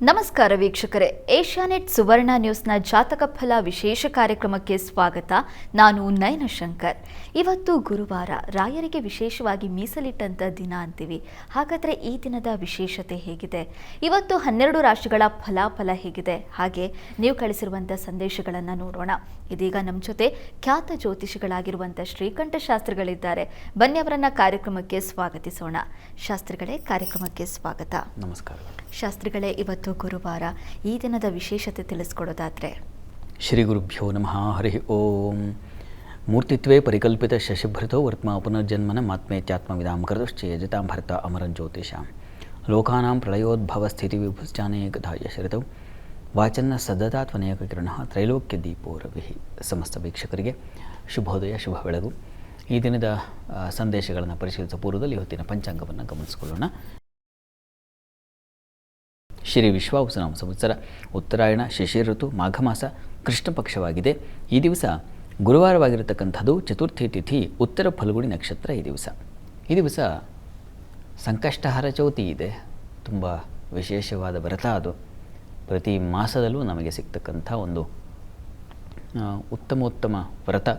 ನಮಸ್ಕಾರ ವೀಕ್ಷಕರೇ, ಏಷ್ಯಾನೆಟ್ ಸುವರ್ಣ ನ್ಯೂಸ್ನ ಜಾತಕ ಫಲ ವಿಶೇಷ ಕಾರ್ಯಕ್ರಮಕ್ಕೆ ಸ್ವಾಗತ. ನಾನು ನಯನ ಶಂಕರ್. ಇವತ್ತು ಗುರುವಾರ, ರಾಯರಿಗೆ ವಿಶೇಷವಾಗಿ ಮೀಸಲಿಟ್ಟಂತ ದಿನ ಅಂತೀವಿ. ಹಾಗಾದರೆ ಈ ದಿನದ ವಿಶೇಷತೆ ಹೇಗಿದೆ? ಇವತ್ತು 12 ರಾಶಿಗಳ ಫಲಾಫಲ ಹೇಗಿದೆ? ಹಾಗೆ ನೀವು ಕಳಿಸಿರುವಂಥ ಸಂದೇಶಗಳನ್ನು ನೋಡೋಣ. ಇದೀಗ ನಮ್ಮ ಜೊತೆ ಖ್ಯಾತ ಜ್ಯೋತಿಷಿಗಳಾಗಿರುವಂಥ ಶ್ರೀಕಂಠ ಶಾಸ್ತ್ರಿಗಳಿದ್ದಾರೆ. ಬನ್ನಿ ಅವರನ್ನ ಕಾರ್ಯಕ್ರಮಕ್ಕೆ ಸ್ವಾಗತಿಸೋಣ. ಶಾಸ್ತ್ರಿಗಳೇ, ಕಾರ್ಯಕ್ರಮಕ್ಕೆ ಸ್ವಾಗತ. ನಮಸ್ಕಾರ. ಶಾಸ್ತ್ರಿಗಳೇ, ಇವತ್ತು ಗುರುವಾರ, ಈ ದಿನದ ವಿಶೇಷತೆ ತಿಳಿಸ್ಕೊಡೋದಾದ್ರೆ? ಶ್ರೀ ಗುರುಭ್ಯೋ ನಮಃ. ಹರಿ ಓಂ. ಮೂರ್ತಿತ್ವೇ ಪರಿಕಲ್ಪಿತ ಶಶಿಭೃತೋ ವರ್ತ್ಮ ಪುನರ್ಜನ್ಮನ ಮಾತ್ಮೇತ್ಯಾತ್ಮವಿದಾಂ ಕೃತಶ್ಚೇಜತಾಂ ಭರತ ಅಮರಂ ಜ್ಯೋತಿಷಾಂ ಲೋಕಾನಾಂ ಪ್ರಳಯೋದ್ಭವ ಸ್ಥಿತಿ ವಿಭುಶ್ಚಾನೇಕಧಾಯ ಶರತೌ ವಾಚನ್ನ ಸದತಾತ್ವನೇಕ ಕಿರಣ ತ್ರೈಲೋಕ್ಯ ದೀಪೋ ರವಿಹಿ. ಸಮಸ್ತ ವೀಕ್ಷಕರಿಗೆ ಶುಭೋದಯ, ಶುಭ ಬೆಳಗು. ಈ ದಿನದ ಸಂದೇಶಗಳನ್ನು ಪರಿಶೀಲಿಸುವ ಪೂರ್ವದಲ್ಲಿ ಇವತ್ತಿನ ಪಂಚಾಂಗವನ್ನು ಗಮನಿಸಿಕೊಳ್ಳೋಣ. ಶ್ರೀ ವಿಶ್ವಾವಸುನಾಮ ಸಂವತ್ಸರ, ಉತ್ತರಾಯಣ, ಶಿಶಿರ ಋತು, ಮಾಘ ಮಾಸ, ಕೃಷ್ಣ ಪಕ್ಷವಾಗಿದೆ. ಈ ದಿವಸ ಗುರುವಾರವಾಗಿರತಕ್ಕಂಥದ್ದು. ಚತುರ್ಥಿ ತಿಥಿ, ಉತ್ತರ ಫಲ್ಗುಣಿ ನಕ್ಷತ್ರ. ಈ ದಿವಸ ಸಂಕಷ್ಟಹರ ಚೌತಿ ಇದೆ. ತುಂಬ ವಿಶೇಷವಾದ ವ್ರತ ಅದು. ಪ್ರತಿ ಮಾಸದಲ್ಲೂ ನಮಗೆ ಸಿಗ್ತಕ್ಕಂಥ ಒಂದು ಉತ್ತಮ ವ್ರತ.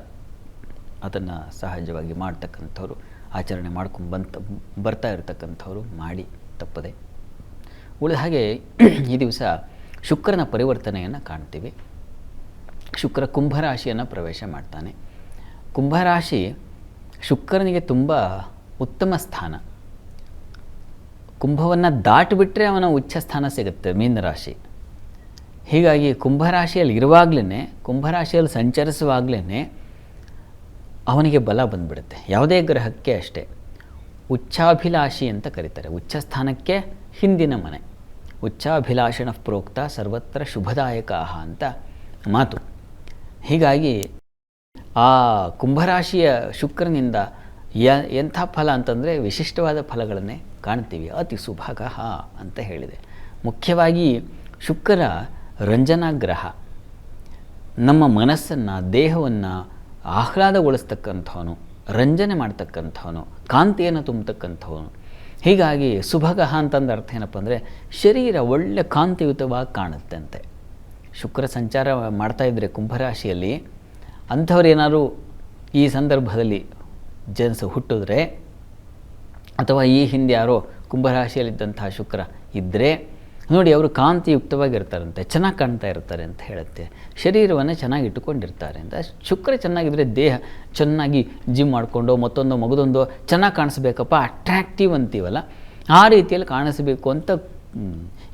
ಅದನ್ನು ಸಹಜವಾಗಿ ಮಾಡ್ತಕ್ಕಂಥವ್ರು, ಆಚರಣೆ ಮಾಡ್ಕೊಂಡು ಬರ್ತಾ ಇರತಕ್ಕಂಥವ್ರು ಮಾಡಿ ತಪ್ಪದೆ. ಉಳಿದ ಹಾಗೆ ಈ ದಿವಸ ಶುಕ್ರನ ಪರಿವರ್ತನೆಯನ್ನು ಕಾಣ್ತೀವಿ. ಶುಕ್ರ ಕುಂಭರಾಶಿಯನ್ನು ಪ್ರವೇಶ ಮಾಡ್ತಾನೆ. ಕುಂಭರಾಶಿ ಶುಕ್ರನಿಗೆ ತುಂಬ ಉತ್ತಮ ಸ್ಥಾನ. ಕುಂಭವನ್ನು ದಾಟಿಬಿಟ್ರೆ ಅವನ ಉಚ್ಚ ಸ್ಥಾನ ಸಿಗುತ್ತೆ ಮೀನರಾಶಿ. ಹೀಗಾಗಿ ಕುಂಭರಾಶಿಯಲ್ಲಿ ಇರುವಾಗಲೇ, ಕುಂಭರಾಶಿಯಲ್ಲಿ ಸಂಚರಿಸುವಾಗಲೇ ಅವನಿಗೆ ಬಲ ಬಂದುಬಿಡುತ್ತೆ. ಯಾವುದೇ ಗ್ರಹಕ್ಕೆ ಅಷ್ಟೇ. ಉಚ್ಚಾಭಿಲಾಷಿ ಅಂತ ಕರೀತಾರೆ. ಉಚ್ಚ ಸ್ಥಾನಕ್ಕೆ ಹಿಂದಿನ ಮನೆ. ಉಚ್ಚಾಭಿಲಾಷಣ ಪ್ರೋಕ್ತ ಸರ್ವತ್ರ ಶುಭದಾಯಕ ಅಂತ ಮಾತು. ಹೀಗಾಗಿ ಆ ಕುಂಭರಾಶಿಯ ಶುಕ್ರನಿಂದ ಎಂಥ ಫಲ ಅಂತಂದರೆ ವಿಶಿಷ್ಟವಾದ ಫಲಗಳನ್ನೇ ಕಾಣ್ತೀವಿ. ಅತಿ ಸುಭಗ ಅಂತ ಹೇಳಿದೆ. ಮುಖ್ಯವಾಗಿ ಶುಕ್ರ ರಂಜನಾಗ್ರಹ. ನಮ್ಮ ಮನಸ್ಸನ್ನು, ದೇಹವನ್ನು ಆಹ್ಲಾದಗೊಳಿಸ್ತಕ್ಕಂಥವನು, ರಂಜನೆ ಮಾಡ್ತಕ್ಕಂಥವನು, ಕಾಂತಿಯನ್ನು ತುಂಬತಕ್ಕಂಥವನು. ಹೀಗಾಗಿ ಸುಭಗ ಅಂತಂದ ಅರ್ಥ ಏನಪ್ಪ ಅಂದರೆ ಶರೀರ ಒಳ್ಳೆ ಕಾಂತಿಯುತವಾಗಿ ಕಾಣುತ್ತೆ ಅಂತೆ. ಶುಕ್ರ ಸಂಚಾರ ಮಾಡ್ತಾಯಿದ್ರೆ ಕುಂಭರಾಶಿಯಲ್ಲಿ ಅಂಥವ್ರು ಏನಾದ್ರು ಈ ಸಂದರ್ಭದಲ್ಲಿ ಜನಿಸಿ ಹುಟ್ಟಿದ್ರೆ, ಅಥವಾ ಈ ಹಿಂದೆ ಯಾರೋ ಕುಂಭರಾಶಿಯಲ್ಲಿದ್ದಂತಹ ಶುಕ್ರ ಇದ್ದರೆ ನೋಡಿ, ಅವರು ಕಾಂತಿಯುಕ್ತವಾಗಿರ್ತಾರಂತೆ, ಚೆನ್ನಾಗಿ ಕಾಣ್ತಾ ಇರ್ತಾರೆ ಅಂತ ಹೇಳುತ್ತೆ. ಶರೀರವನ್ನು ಚೆನ್ನಾಗಿ ಇಟ್ಟುಕೊಂಡಿರ್ತಾರೆ ಅಂತ. ಶುಕ್ರ ಚೆನ್ನಾಗಿದ್ದರೆ ದೇಹ ಚೆನ್ನಾಗಿ ಜಿಮ್ ಮಾಡಿಕೊಂಡು ಮತ್ತೊಂದು ಮಗದೊಂದು ಚೆನ್ನಾಗಿ ಕಾಣಿಸ್ಬೇಕಪ್ಪ, ಅಟ್ರಾಕ್ಟಿವ್ ಅಂತೀವಲ್ಲ, ಆ ರೀತಿಯಲ್ಲಿ ಕಾಣಿಸ್ಬೇಕು ಅಂತ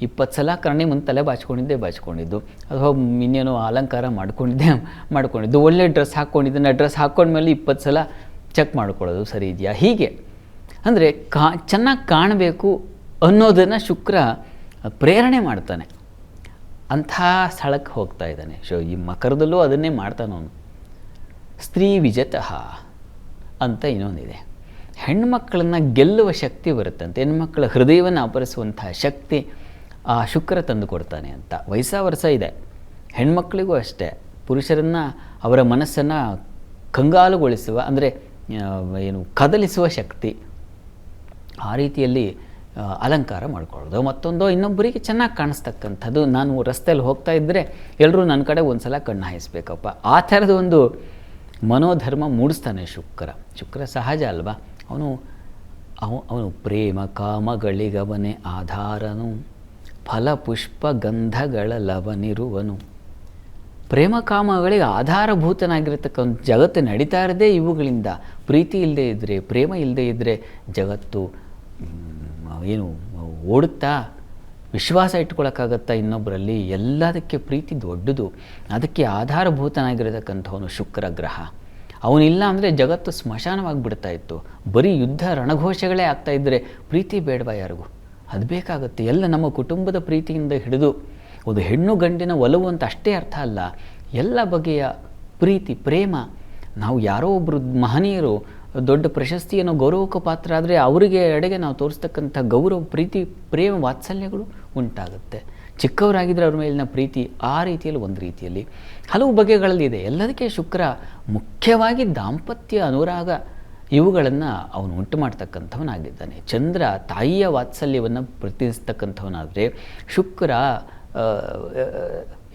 20 ಸಲ ಕರ್ಣಿ ಮುಂದೆ ತಲೆ ಬಾಚಿಕೊಂಡಿದ್ದು, ಅಥವಾ ಇನ್ನೇನೋ ಅಲಂಕಾರ ಮಾಡ್ಕೊಂಡಿದ್ದು, ಒಳ್ಳೆ ಡ್ರೆಸ್ ಹಾಕ್ಕೊಂಡಿದ್ದನ್ನು ಡ್ರೆಸ್ ಹಾಕ್ಕೊಂಡ್ಮೇಲೆ 20 ಸಲ ಚೆಕ್ ಮಾಡ್ಕೊಳ್ಳೋದು ಸರಿ ಇದೆಯಾ. ಹೀಗೆ ಅಂದರೆ ಚೆನ್ನಾಗಿ ಕಾಣಬೇಕು ಅನ್ನೋದನ್ನು ಶುಕ್ರ ಪ್ರೇರಣೆ ಮಾಡ್ತಾನೆ. ಅಂಥ ಸ್ಥಳಕ್ಕೆ ಹೋಗ್ತಾ ಇದ್ದಾನೆ. ಈ ಮಕರದಲ್ಲೂ ಅದನ್ನೇ ಮಾಡ್ತಾನವನು. ಸ್ತ್ರೀ ವಿಜತಃ ಅಂತ ಇನ್ನೊಂದಿದೆ. ಹೆಣ್ಮಕ್ಕಳನ್ನು ಗೆಲ್ಲುವ ಶಕ್ತಿ ಬರುತ್ತಂತೆ. ಹೆಣ್ಮಕ್ಕಳ ಹೃದಯವನ್ನು ಅಪರಿಸುವಂತಹ ಶಕ್ತಿ ಆ ಶುಕ್ರ ತಂದು ಕೊಡ್ತಾನೆ ಅಂತ. ವಯಸ್ಸಾವರ್ಸ ಇದೆ. ಹೆಣ್ಮಕ್ಕಳಿಗೂ ಅಷ್ಟೇ. ಪುರುಷರನ್ನು, ಅವರ ಮನಸ್ಸನ್ನು ಕಂಗಾಲುಗೊಳಿಸುವ, ಅಂದರೆ ಕದಲಿಸುವ ಶಕ್ತಿ. ಆ ರೀತಿಯಲ್ಲಿ ಅಲಂಕಾರ ಮಾಡ್ಕೊಳ್ಳೋದು. ಮತ್ತೊಂದು, ಇನ್ನೊಬ್ಬರಿಗೆ ಚೆನ್ನಾಗಿ ಕಾಣಿಸ್ತಕ್ಕಂಥದ್ದು. ನಾನು ರಸ್ತೆಯಲ್ಲಿ ಹೋಗ್ತಾ ಇದ್ದರೆ ಎಲ್ಲರೂ ನನ್ನ ಕಡೆ ಒಂದು ಸಲ ಕಣ್ಣು ಹಾಯಿಸ್ಬೇಕಪ್ಪ, ಆ ಥರದ ಒಂದು ಮನೋಧರ್ಮ ಮೂಡಿಸ್ತಾನೆ ಶುಕ್ರ ಸಹಜ ಅಲ್ವಾ. ಅವನು ಪ್ರೇಮ ಕಾಮಗಳಿಗವನೇ ಆಧಾರನು, ಫಲ ಪುಷ್ಪ ಗಂಧಗಳ ಲವನಿರುವನು. ಪ್ರೇಮ ಕಾಮಗಳಿಗೆ ಆಧಾರಭೂತನಾಗಿರತಕ್ಕಂಥ ಜಗತ್ತು ನಡೀತಾ ಇರೋದೇ ಇವುಗಳಿಂದ. ಪ್ರೀತಿ ಇಲ್ಲದೆ ಇದ್ದರೆ, ಪ್ರೇಮ ಇಲ್ಲದೆ ಇದ್ದರೆ ಜಗತ್ತು ಓಡುತ್ತಾ? ವಿಶ್ವಾಸ ಇಟ್ಕೊಳ್ಳೋಕ್ಕಾಗತ್ತಾ ಇನ್ನೊಬ್ಬರಲ್ಲಿ? ಎಲ್ಲದಕ್ಕೆ ಪ್ರೀತಿ ದೊಡ್ಡದು. ಅದಕ್ಕೆ ಆಧಾರಭೂತನಾಗಿರತಕ್ಕಂಥವನು ಶುಕ್ರ ಗ್ರಹ. ಅವನಿಲ್ಲ ಅಂದರೆ ಜಗತ್ತು ಸ್ಮಶಾನವಾಗಿಬಿಡ್ತಾ ಇತ್ತು. ಬರೀ ಯುದ್ಧ ರಣಘೋಷಗಳೇ ಆಗ್ತಾಯಿದ್ರೆ ಪ್ರೀತಿ ಬೇಡವಾ ಯಾರಿಗೂ? ಅದು ಬೇಕಾಗುತ್ತೆ. ಎಲ್ಲ ನಮ್ಮ ಕುಟುಂಬದ ಪ್ರೀತಿಯಿಂದ ಹಿಡಿದು ಒಂದು ಹೆಣ್ಣು ಗಂಡಿನ ಒಲವು ಅಂತ ಅಷ್ಟೇ ಅರ್ಥ ಅಲ್ಲ, ಎಲ್ಲ ಬಗೆಯ ಪ್ರೀತಿ, ಪ್ರೇಮ. ನಾವು ಯಾರೋ ಒಬ್ಬರು ಮಹನೀಯರು ದೊಡ್ಡ ಪ್ರಶಸ್ತಿಯನ್ನು ಗೌರವಕ್ಕೆ ಪಾತ್ರ ಆದರೆ ಅವರಿಗೆ ಎಡೆಗೆ ನಾವು ತೋರಿಸ್ತಕ್ಕಂಥ ಗೌರವ, ಪ್ರೀತಿ, ಪ್ರೇಮ, ವಾತ್ಸಲ್ಯಗಳು ಉಂಟಾಗುತ್ತೆ. ಚಿಕ್ಕವರಾಗಿದ್ದರೆ ಅವ್ರ ಮೇಲಿನ ಪ್ರೀತಿ ಆ ರೀತಿಯಲ್ಲಿ ಒಂದು ರೀತಿಯಲ್ಲಿ ಹಲವು ಬಗೆಗಳಲ್ಲಿದೆ. ಎಲ್ಲದಕ್ಕೆ ಶುಕ್ರ ಮುಖ್ಯವಾಗಿ ದಾಂಪತ್ಯ ಅನುರಾಗ ಇವುಗಳನ್ನು ಅವನು ಉಂಟು ಮಾಡ್ತಕ್ಕಂಥವನಾಗಿದ್ದಾನೆ. ಚಂದ್ರ ತಾಯಿಯ ವಾತ್ಸಲ್ಯವನ್ನು ಪ್ರತಿನಿಧಿಸ್ತಕ್ಕಂಥವನಾದರೆ, ಶುಕ್ರ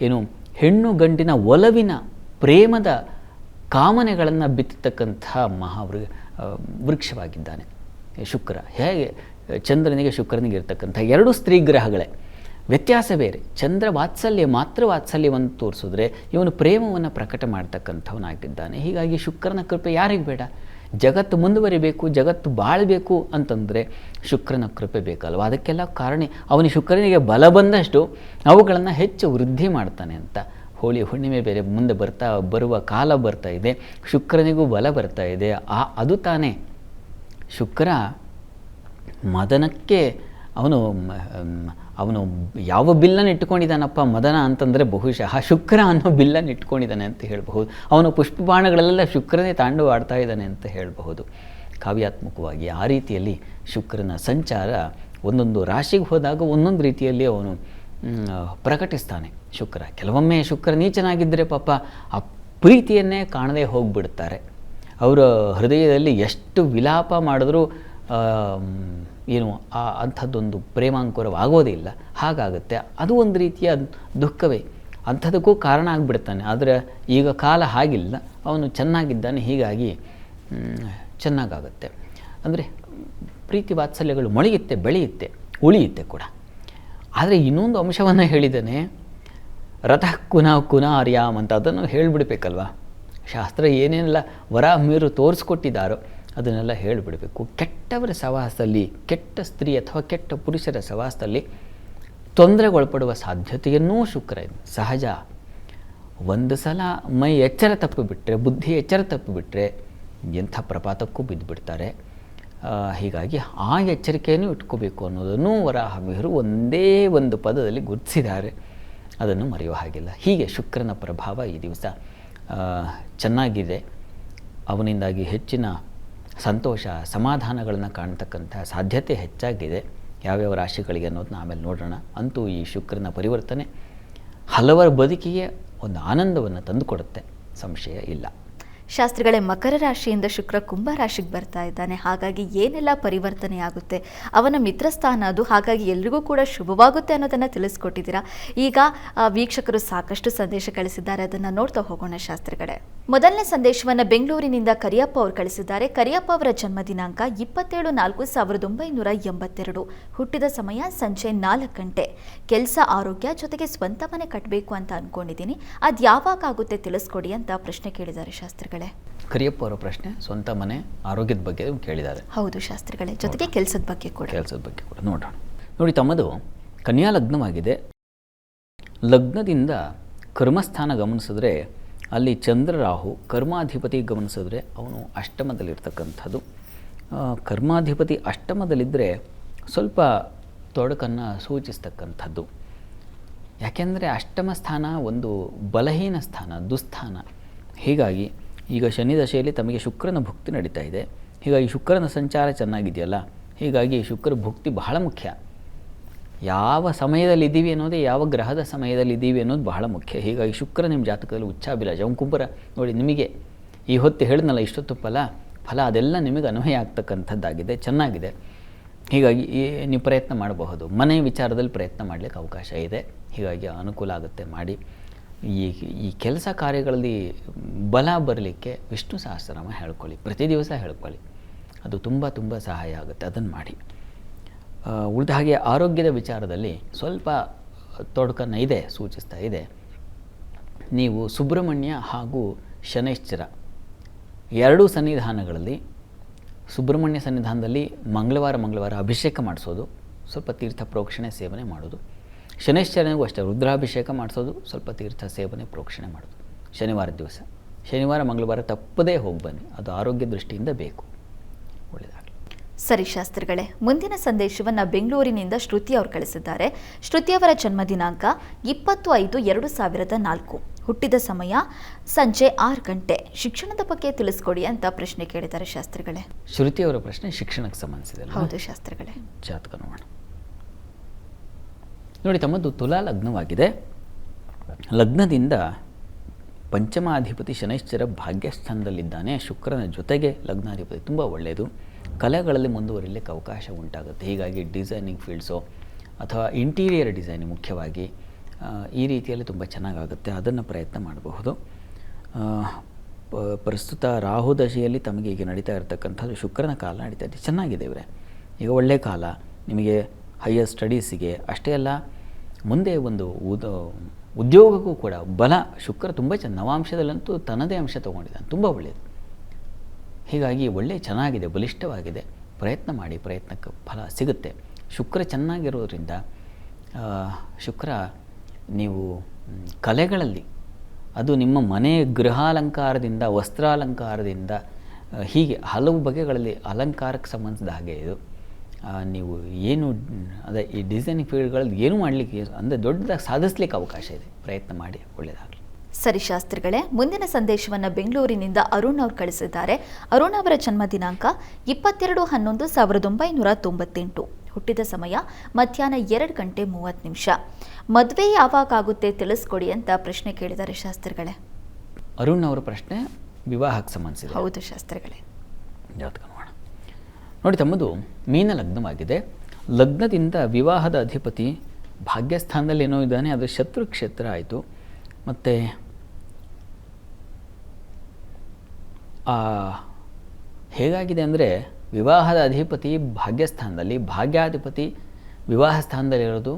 ಏನು ಹೆಣ್ಣು ಗಂಡಿನ ಒಲವಿನ ಪ್ರೇಮದ ಕಾಮನೆಗಳನ್ನು ಬಿತ್ತತಕ್ಕಂಥ ವೃಕ್ಷವಾಗಿದ್ದಾನೆ ಶುಕ್ರ. ಹೇಗೆ ಚಂದ್ರನಿಗೆ ಶುಕ್ರನಿಗೆ ಇರತಕ್ಕಂಥ ಎರಡು ಸ್ತ್ರೀ ಗ್ರಹಗಳೇ, ವ್ಯತ್ಯಾಸ ಬೇರೆ. ಚಂದ್ರ ವಾತ್ಸಲ್ಯ, ಮಾತ್ರ ವಾತ್ಸಲ್ಯವನ್ನು ತೋರಿಸಿದ್ರೆ ಇವನು ಪ್ರೇಮವನ್ನು ಪ್ರಕಟ ಮಾಡ್ತಕ್ಕಂಥವನಾಗಿದ್ದಾನೆ. ಹೀಗಾಗಿ ಶುಕ್ರನ ಕೃಪೆ ಯಾರಿಗೆ ಬೇಡ? ಜಗತ್ತು ಮುಂದುವರಿಬೇಕು, ಜಗತ್ತು ಬಾಳಬೇಕು ಅಂತಂದರೆ ಶುಕ್ರನ ಕೃಪೆ ಬೇಕಲ್ವ. ಅದಕ್ಕೆಲ್ಲ ಕಾರಣ ಅವನಿಗೆ ಶುಕ್ರನಿಗೆ ಬಲ ಬಂದಷ್ಟು ಅವುಗಳನ್ನು ಹೆಚ್ಚು ವೃದ್ಧಿ ಮಾಡ್ತಾನೆ ಅಂತ. ಹೋಳಿ ಹುಣ್ಣಿಮೆ ಬೇರೆ ಮುಂದೆ ಬರುವ ಕಾಲ ಬರ್ತಾ ಇದೆ, ಶುಕ್ರನಿಗೂ ಬಲ ಬರ್ತಾ ಇದೆ. ಅದು ತಾನೇ ಶುಕ್ರ ಮದನಕ್ಕೆ ಅವನು ಯಾವ ಬಿಲ್ಲನ್ನು ಇಟ್ಕೊಂಡಿದ್ದಾನಪ್ಪ ಮದನ ಅಂತಂದರೆ ಬಹುಶಃ ಶುಕ್ರ ಅನ್ನೋ ಬಿಲ್ಲನ್ನು ಇಟ್ಕೊಂಡಿದ್ದಾನೆ ಅಂತ ಹೇಳಬಹುದು. ಅವನು ಪುಷ್ಪಬಾಣಗಳಲ್ಲೆಲ್ಲ ಶುಕ್ರನೇ ತಾಂಡವ ಆಡ್ತಾ ಇದ್ದಾನೆ ಅಂತ ಹೇಳಬಹುದು ಕಾವ್ಯಾತ್ಮಕವಾಗಿ. ಆ ರೀತಿಯಲ್ಲಿ ಶುಕ್ರನ ಸಂಚಾರ ಒಂದೊಂದು ರಾಶಿಗೆ ಹೋದಾಗ ಒಂದೊಂದು ರೀತಿಯಲ್ಲಿ ಅವನು ಪ್ರಕಟಿಸ್ತಾನೆ ಶುಕ್ರ. ಕೆಲವೊಮ್ಮೆ ಶುಕ್ರ ನೀಚನಾಗಿದ್ದರೆ ಪಾಪ ಆ ಪ್ರೀತಿಯನ್ನೇ ಕಾಣದೇ ಹೋಗಿಬಿಡ್ತಾರೆ. ಅವರ ಹೃದಯದಲ್ಲಿ ಎಷ್ಟು ವಿಲಾಪ ಮಾಡಿದ್ರೂ ಏನು ಅಂಥದ್ದೊಂದು ಪ್ರೇಮಾಂಕುರವಾಗೋದಿಲ್ಲ. ಹಾಗಾಗುತ್ತೆ. ಅದು ಒಂದು ರೀತಿಯ ದುಃಖವೇ, ಅಂಥದಕ್ಕೂ ಕಾರಣ ಆಗಿಬಿಡ್ತಾನೆ. ಆದರೆ ಈಗ ಕಾಲ ಹಾಗಿಲ್ಲ, ಅವನು ಚೆನ್ನಾಗಿದ್ದಾನೆ, ಹೀಗಾಗಿ ಚೆನ್ನಾಗಾಗುತ್ತೆ. ಅಂದರೆ ಪ್ರೀತಿ ವಾತ್ಸಲ್ಯಗಳು ಮೊಳೆಯುತ್ತೆ, ಬೆಳೆಯುತ್ತೆ, ಉಳಿಯುತ್ತೆ ಕೂಡ. ಆದರೆ ಇನ್ನೊಂದು ಅಂಶವನ್ನು ಹೇಳಿದ್ದಾನೆ, ರಥಃ ಕುನ ಆರ್ಯಾಮ್ ಅಂತ. ಅದನ್ನು ಹೇಳಿಬಿಡ್ಬೇಕಲ್ವ. ಶಾಸ್ತ್ರ ಏನೇನೆಲ್ಲ ವರಾಹಮಿರು ತೋರಿಸ್ಕೊಟ್ಟಿದ್ದಾರೋ ಅದನ್ನೆಲ್ಲ ಹೇಳಿಬಿಡಬೇಕು. ಕೆಟ್ಟವರ ಸವಾಸದಲ್ಲಿ, ಕೆಟ್ಟ ಸ್ತ್ರೀ ಅಥವಾ ಕೆಟ್ಟ ಪುರುಷರ ಸವಾಸದಲ್ಲಿ ತೊಂದರೆಗೊಳಪಡುವ ಸಾಧ್ಯತೆಯನ್ನೂ ಶುಕ್ರ ಸಹಜ. ಒಂದು ಸಲ ಮೈ ಎಚ್ಚರ ತಪ್ಪಿಬಿಟ್ರೆ, ಬುದ್ಧಿ ಎಚ್ಚರ ತಪ್ಪಿಬಿಟ್ರೆ ಎಂಥ ಪ್ರಪಾತಕ್ಕೂ ಬಿದ್ದುಬಿಡ್ತಾರೆ. ಹೀಗಾಗಿ ಆ ಎಚ್ಚರಿಕೆಯನ್ನು ಇಟ್ಕೋಬೇಕು ಅನ್ನೋದನ್ನು ವರಾಹಮಿಹಿರು ಒಂದೇ ಒಂದು ಪದದಲ್ಲಿ ಗುರುತಿಸಿದ್ದಾರೆ. ಅದನ್ನು ಮರೆಯುವ ಹಾಗಿಲ್ಲ. ಹೀಗೆ ಶುಕ್ರನ ಪ್ರಭಾವ ಈ ದಿವಸ ಚೆನ್ನಾಗಿದೆ. ಅವನಿಂದಾಗಿ ಹೆಚ್ಚಿನ ಸಂತೋಷ ಸಮಾಧಾನಗಳನ್ನು ಕಾಣ್ತಕ್ಕಂಥ ಸಾಧ್ಯತೆ ಹೆಚ್ಚಾಗಿದೆ. ಯಾವ್ಯಾವ ರಾಶಿಗಳಿಗೆ ಅನ್ನೋದನ್ನ ಆಮೇಲೆ ನೋಡೋಣ. ಅಂತೂ ಈ ಶುಕ್ರನ ಪರಿವರ್ತನೆ ಹಲವರ ಬದುಕಿಗೆ ಒಂದು ಆನಂದವನ್ನು ತಂದುಕೊಡುತ್ತೆ, ಸಂಶಯ ಇಲ್ಲ. ಶಾಸ್ತ್ರಿಗಳೇ, ಮಕರ ರಾಶಿಯಿಂದ ಶುಕ್ರ ಕುಂಭ ರಾಶಿಗೆ ಬರ್ತಾ ಇದ್ದಾನೆ. ಹಾಗಾಗಿ ಏನೆಲ್ಲ ಪರಿವರ್ತನೆ ಆಗುತ್ತೆ, ಅವನ ಮಿತ್ರಸ್ಥಾನ ಅದು, ಹಾಗಾಗಿ ಎಲ್ರಿಗೂ ಕೂಡ ಶುಭವಾಗುತ್ತೆ ಅನ್ನೋದನ್ನು ತಿಳಿಸ್ಕೊಟ್ಟಿದ್ದೀರಾ. ಈಗ ವೀಕ್ಷಕರು ಸಾಕಷ್ಟು ಸಂದೇಶ ಕಳಿಸಿದ್ದಾರೆ, ಅದನ್ನು ನೋಡ್ತಾ ಹೋಗೋಣ ಶಾಸ್ತ್ರಿಗಳೇ. ಮೊದಲನೇ ಸಂದೇಶವನ್ನು ಬೆಂಗಳೂರಿನಿಂದ ಕರಿಯಪ್ಪ ಅವರು ಕಳಿಸಿದ್ದಾರೆ. ಕರಿಯಪ್ಪ ಅವರ ಜನ್ಮ ದಿನಾಂಕ 27/4/1982. ಹುಟ್ಟಿದ ಸಮಯ ಸಂಜೆ 4 ಗಂಟೆ. ಕೆಲಸ, ಆರೋಗ್ಯ ಜೊತೆಗೆ ಸ್ವಂತ ಮನೆ ಕಟ್ಟಬೇಕು ಅಂತ ಅನ್ಕೊಂಡಿದ್ದೀನಿ, ಅದು ಯಾವಾಗ ಆಗುತ್ತೆ ತಿಳಿಸ್ಕೊಡಿ ಅಂತ ಪ್ರಶ್ನೆ ಕೇಳಿದ್ದಾರೆ ಶಾಸ್ತ್ರಿಗಳೇ. ಕರಿಯಪ್ಪ ಅವರ ಪ್ರಶ್ನೆ ಸ್ವಂತ ಮನೆ, ಆರೋಗ್ಯದ ಬಗ್ಗೆ ಕೇಳಿದ್ದಾರೆ. ಹೌದು ಶಾಸ್ತ್ರಿಗಳೇ, ಜೊತೆಗೆ ಕೆಲಸದ ಬಗ್ಗೆ ಕೂಡ ನೋಡೋಣ. ನೋಡಿ, ತಮ್ಮದು ಕನ್ಯಾ ಲಗ್ನವಾಗಿದೆ. ಲಗ್ನದಿಂದ ಕರ್ಮಸ್ಥಾನ ಗಮನಿಸಿದ್ರೆ ಅಲ್ಲಿ ಚಂದ್ರ ರಾಹು, ಕರ್ಮಾಧಿಪತಿ ಗಮನಿಸಿದ್ರೆ ಅವನು ಅಷ್ಟಮದಲ್ಲಿರ್ತಕ್ಕಂಥದ್ದು. ಕರ್ಮಾಧಿಪತಿ ಅಷ್ಟಮದಲ್ಲಿದ್ದರೆ ಸ್ವಲ್ಪ ತೊಡಕನ್ನು ಸೂಚಿಸ್ತಕ್ಕಂಥದ್ದು. ಯಾಕೆಂದರೆ ಅಷ್ಟಮ ಸ್ಥಾನ ಒಂದು ಬಲಹೀನ ಸ್ಥಾನ, ದುಸ್ಥಾನ. ಹೀಗಾಗಿ ಈಗ ಶನಿ ದಶೆಯಲ್ಲಿ ತಮಗೆ ಶುಕ್ರನ ಭುಕ್ತಿ ನಡೀತಾ ಇದೆ. ಹೀಗಾಗಿ ಶುಕ್ರನ ಸಂಚಾರ ಚೆನ್ನಾಗಿದೆಯಲ್ಲ, ಹೀಗಾಗಿ ಶುಕ್ರ ಭುಕ್ತಿ ಬಹಳ ಮುಖ್ಯ. ಯಾವ ಸಮಯದಲ್ಲಿ ಇದ್ದೀವಿ ಅನ್ನೋದೇ, ಯಾವ ಗ್ರಹದ ಸಮಯದಲ್ಲಿ ಇದ್ದೀವಿ ಅನ್ನೋದು ಬಹಳ ಮುಖ್ಯ. ಹೀಗಾಗಿ ಶುಕ್ರ ನಿಮ್ಮ ಜಾತಕದಲ್ಲಿ ಉಚ್ಚಾಭಿಲಾಷ, ಅವನು ಕುಂಬರ ನೋಡಿ, ನಿಮಗೆ ಈ ಹೊತ್ತು ಹೇಳಿದ್ನಲ್ಲ ಇಷ್ಟೊತ್ತು ಫಲ ಅದೆಲ್ಲ ನಿಮಗೆ ಅನ್ವಯ ಆಗ್ತಕ್ಕಂಥದ್ದಾಗಿದೆ, ಚೆನ್ನಾಗಿದೆ. ಹೀಗಾಗಿ ನೀವು ಪ್ರಯತ್ನ ಮಾಡಬಹುದು. ಮನೆ ವಿಚಾರದಲ್ಲಿ ಪ್ರಯತ್ನ ಮಾಡಲಿಕ್ಕೆ ಅವಕಾಶ ಇದೆ. ಹೀಗಾಗಿ ಅನುಕೂಲ ಆಗುತ್ತೆ, ಮಾಡಿ. ಈ ಕೆಲಸ ಕಾರ್ಯಗಳಲ್ಲಿ ಬಲ ಬರಲಿಕ್ಕೆ ವಿಷ್ಣು ಸಹಸ್ರನಾಮ ಹೇಳ್ಕೊಳ್ಳಿ, ಪ್ರತಿ ದಿವಸ ಹೇಳ್ಕೊಳ್ಳಿ. ಅದು ತುಂಬ ತುಂಬ ಸಹಾಯ ಆಗುತ್ತೆ, ಅದನ್ನು ಮಾಡಿ. ಉಳಿದ ಹಾಗೆ ಆರೋಗ್ಯದ ವಿಚಾರದಲ್ಲಿ ಸ್ವಲ್ಪ ತೊಡಕನ್ನು ಇದೆ, ಸೂಚಿಸ್ತಾ ಇದೆ. ನೀವು ಸುಬ್ರಹ್ಮಣ್ಯ ಹಾಗೂ ಶನೈಶ್ಚರ ಎರಡೂ ಸನ್ನಿಧಾನಗಳಲ್ಲಿ, ಸುಬ್ರಹ್ಮಣ್ಯ ಸನ್ನಿಧಾನದಲ್ಲಿ ಮಂಗಳವಾರ ಅಭಿಷೇಕ ಮಾಡಿಸೋದು, ಸ್ವಲ್ಪ ತೀರ್ಥ ಪ್ರೋಕ್ಷಣೆ ಸೇವನೆ ಮಾಡೋದು. ಶನೈಶ್ಚರನಿಗೂ ಅಷ್ಟೇ ರುದ್ರಾಭಿಷೇಕ ಮಾಡಿಸೋದು, ಸ್ವಲ್ಪ ತೀರ್ಥ ಸೇವನೆ ಪ್ರೋಕ್ಷಣೆ ಮಾಡೋದು. ಶನಿವಾರ ದಿವಸ, ಶನಿವಾರ ಮಂಗಳವಾರ ತಪ್ಪದೇ ಹೋಗಿ ಬನ್ನಿ, ಅದು ಆರೋಗ್ಯ ದೃಷ್ಟಿಯಿಂದ ಬೇಕು. ಒಳ್ಳೆಯದಾಗಲಿ. ಸರಿ ಶಾಸ್ತ್ರಿಗಳೇ, ಮುಂದಿನ ಸಂದೇಶವನ್ನು ಬೆಂಗಳೂರಿನಿಂದ ಶ್ರುತಿ ಅವರು ಕಳಿಸಿದ್ದಾರೆ. ಶ್ರುತಿ ಅವರ ಜನ್ಮ ದಿನಾಂಕ 20/5/2004. ಹುಟ್ಟಿದ ಸಮಯ ಸಂಜೆ 6 ಗಂಟೆ. ಶಿಕ್ಷಣದ ಬಗ್ಗೆ ತಿಳಿಸ್ಕೊಡಿ ಅಂತ ಪ್ರಶ್ನೆ ಕೇಳಿದ್ದಾರೆ ಶಾಸ್ತ್ರಿಗಳೇ. ಶ್ರುತಿ ಅವರ ಪ್ರಶ್ನೆ ಶಿಕ್ಷಣಕ್ಕೆ ಸಂಬಂಧಿಸಿದೆ. ಹೌದು ಶಾಸ್ತ್ರಿಗಳೇ. ಜಾತಕ ನೋಡೋಣ. ನೋಡಿ, ತಮ್ಮದು ತುಲಾ ಲಗ್ನವಾಗಿದೆ. ಲಗ್ನದಿಂದ ಪಂಚಮಾಧಿಪತಿ ಶನೈಶ್ಚರ ಭಾಗ್ಯಸ್ಥಾನದಲ್ಲಿದ್ದಾನೆ. ಶುಕ್ರನ ಜೊತೆಗೆ ಲಗ್ನಾಧಿಪತಿ ತುಂಬ ಒಳ್ಳೆಯದು. ಕಲೆಗಳಲ್ಲಿ ಮುಂದುವರಿಲಿಕ್ಕೆ ಅವಕಾಶ ಉಂಟಾಗುತ್ತೆ. ಹೀಗಾಗಿ ಡಿಸೈನಿಂಗ್ ಫೀಲ್ಡ್ಸು ಅಥವಾ ಇಂಟೀರಿಯರ್ ಡಿಸೈನಿಂಗ್ ಮುಖ್ಯವಾಗಿ ಈ ರೀತಿಯಲ್ಲಿ ತುಂಬ ಚೆನ್ನಾಗಾಗುತ್ತೆ. ಅದನ್ನು ಪ್ರಯತ್ನ ಮಾಡಬಹುದು. ಪ್ರಸ್ತುತ ರಾಹು ದಶೆಯಲ್ಲಿ ತಮಗೆ ಈಗ ನಡೀತಾ ಇರತಕ್ಕಂಥದ್ದು ಶುಕ್ರನ ಕಾಲ ನಡೀತಾ ಇದೆ. ಚೆನ್ನಾಗಿದೆ ಇವರೇ, ಈಗ ಒಳ್ಳೆಯ ಕಾಲ ನಿಮಗೆ ಹೈಯರ್ ಸ್ಟಡೀಸಿಗೆ. ಅಷ್ಟೇ ಅಲ್ಲ, ಮುಂದೆ ಒಂದು ಉದ್ಯೋಗಕ್ಕೂ ಕೂಡ ಬಲ ಶುಕ್ರ ತುಂಬ ನವಾಂಶದಲ್ಲಂತೂ ತನ್ನದೇ ಅಂಶ ತೊಗೊಂಡಿದ್ದಾನೆ, ತುಂಬ ಒಳ್ಳೆಯದು. ಹೀಗಾಗಿ ಚೆನ್ನಾಗಿದೆ, ಬಲಿಷ್ಠವಾಗಿದೆ. ಪ್ರಯತ್ನ ಮಾಡಿ, ಪ್ರಯತ್ನಕ್ಕೆ ಫಲ ಸಿಗುತ್ತೆ. ಶುಕ್ರ ಚೆನ್ನಾಗಿರೋದ್ರಿಂದ ಶುಕ್ರ ನೀವು ಕಲೆಗಳಲ್ಲಿ, ಅದು ನಿಮ್ಮ ಮನೆ ಗೃಹಾಲಂಕಾರದಿಂದ, ವಸ್ತ್ರಾಲಂಕಾರದಿಂದ, ಹೀಗೆ ಹಲವು ಬಗೆಗಳಲ್ಲಿ ಅಲಂಕಾರಕ್ಕೆ ಸಂಬಂಧಿಸಿದ ಹಾಗೆ ಇದು. ನೀವು ಏನು ಅದೇ ಈ ಡಿಸೈನಿಂಗ್ ಫೀಲ್ಡ್ಗಳಲ್ಲಿ ಏನು ಮಾಡಲಿಕ್ಕೆ ಅಂದರೆ ದೊಡ್ಡದಾಗಿ ಸಾಧಿಸ್ಲಿಕ್ಕೆ ಅವಕಾಶ ಇದೆ. ಪ್ರಯತ್ನ ಮಾಡಿ, ಒಳ್ಳೆಯದಾಗಲಿ. ಸರಿ ಶಾಸ್ತ್ರಿಗಳೇ, ಮುಂದಿನ ಸಂದೇಶವನ್ನು ಬೆಂಗಳೂರಿನಿಂದ ಅರುಣ್ ಅವರು ಕಳಿಸಿದ್ದಾರೆ. ಅರುಣ್ ಅವರ ಜನ್ಮ ದಿನಾಂಕ 22/11/1998. ಹುಟ್ಟಿದ ಸಮಯ ಮಧ್ಯಾಹ್ನ 2:30. ಮದುವೆ ಯಾವಾಗ ಆಗುತ್ತೆ ತಿಳಿಸ್ಕೊಡಿ ಅಂತ ಪ್ರಶ್ನೆ ಕೇಳಿದ್ದಾರೆ ಶಾಸ್ತ್ರಿಗಳೇ. ಅರುಣ್ ಅವರ ಪ್ರಶ್ನೆ ವಿವಾಹಕ್ಕೆ ಸಂಬಂಧಿಸಿದೆ. ಹೌದು ಶಾಸ್ತ್ರಿಗಳೇ. ಜಾತಕ ನೋಡೋಣ. ನೋಡಿ, ತಮ್ಮದು ಮೀನ ಲಗ್ನವಾಗಿದೆ. ಲಗ್ನದಿಂದ ವಿವಾಹದ ಅಧಿಪತಿ ಭಾಗ್ಯಸ್ಥಾನದಲ್ಲಿ ಏನೋ ಇದ್ದಾನೆ, ಅದು ಶತ್ರು ಕ್ಷೇತ್ರ ಆಯಿತು. ಮತ್ತು ಹೇಗಾಗಿದೆ ಅಂದರೆ, ವಿವಾಹದ ಅಧಿಪತಿ ಭಾಗ್ಯಸ್ಥಾನದಲ್ಲಿ, ಭಾಗ್ಯಾಧಿಪತಿ ವಿವಾಹ ಸ್ಥಾನದಲ್ಲಿರೋದು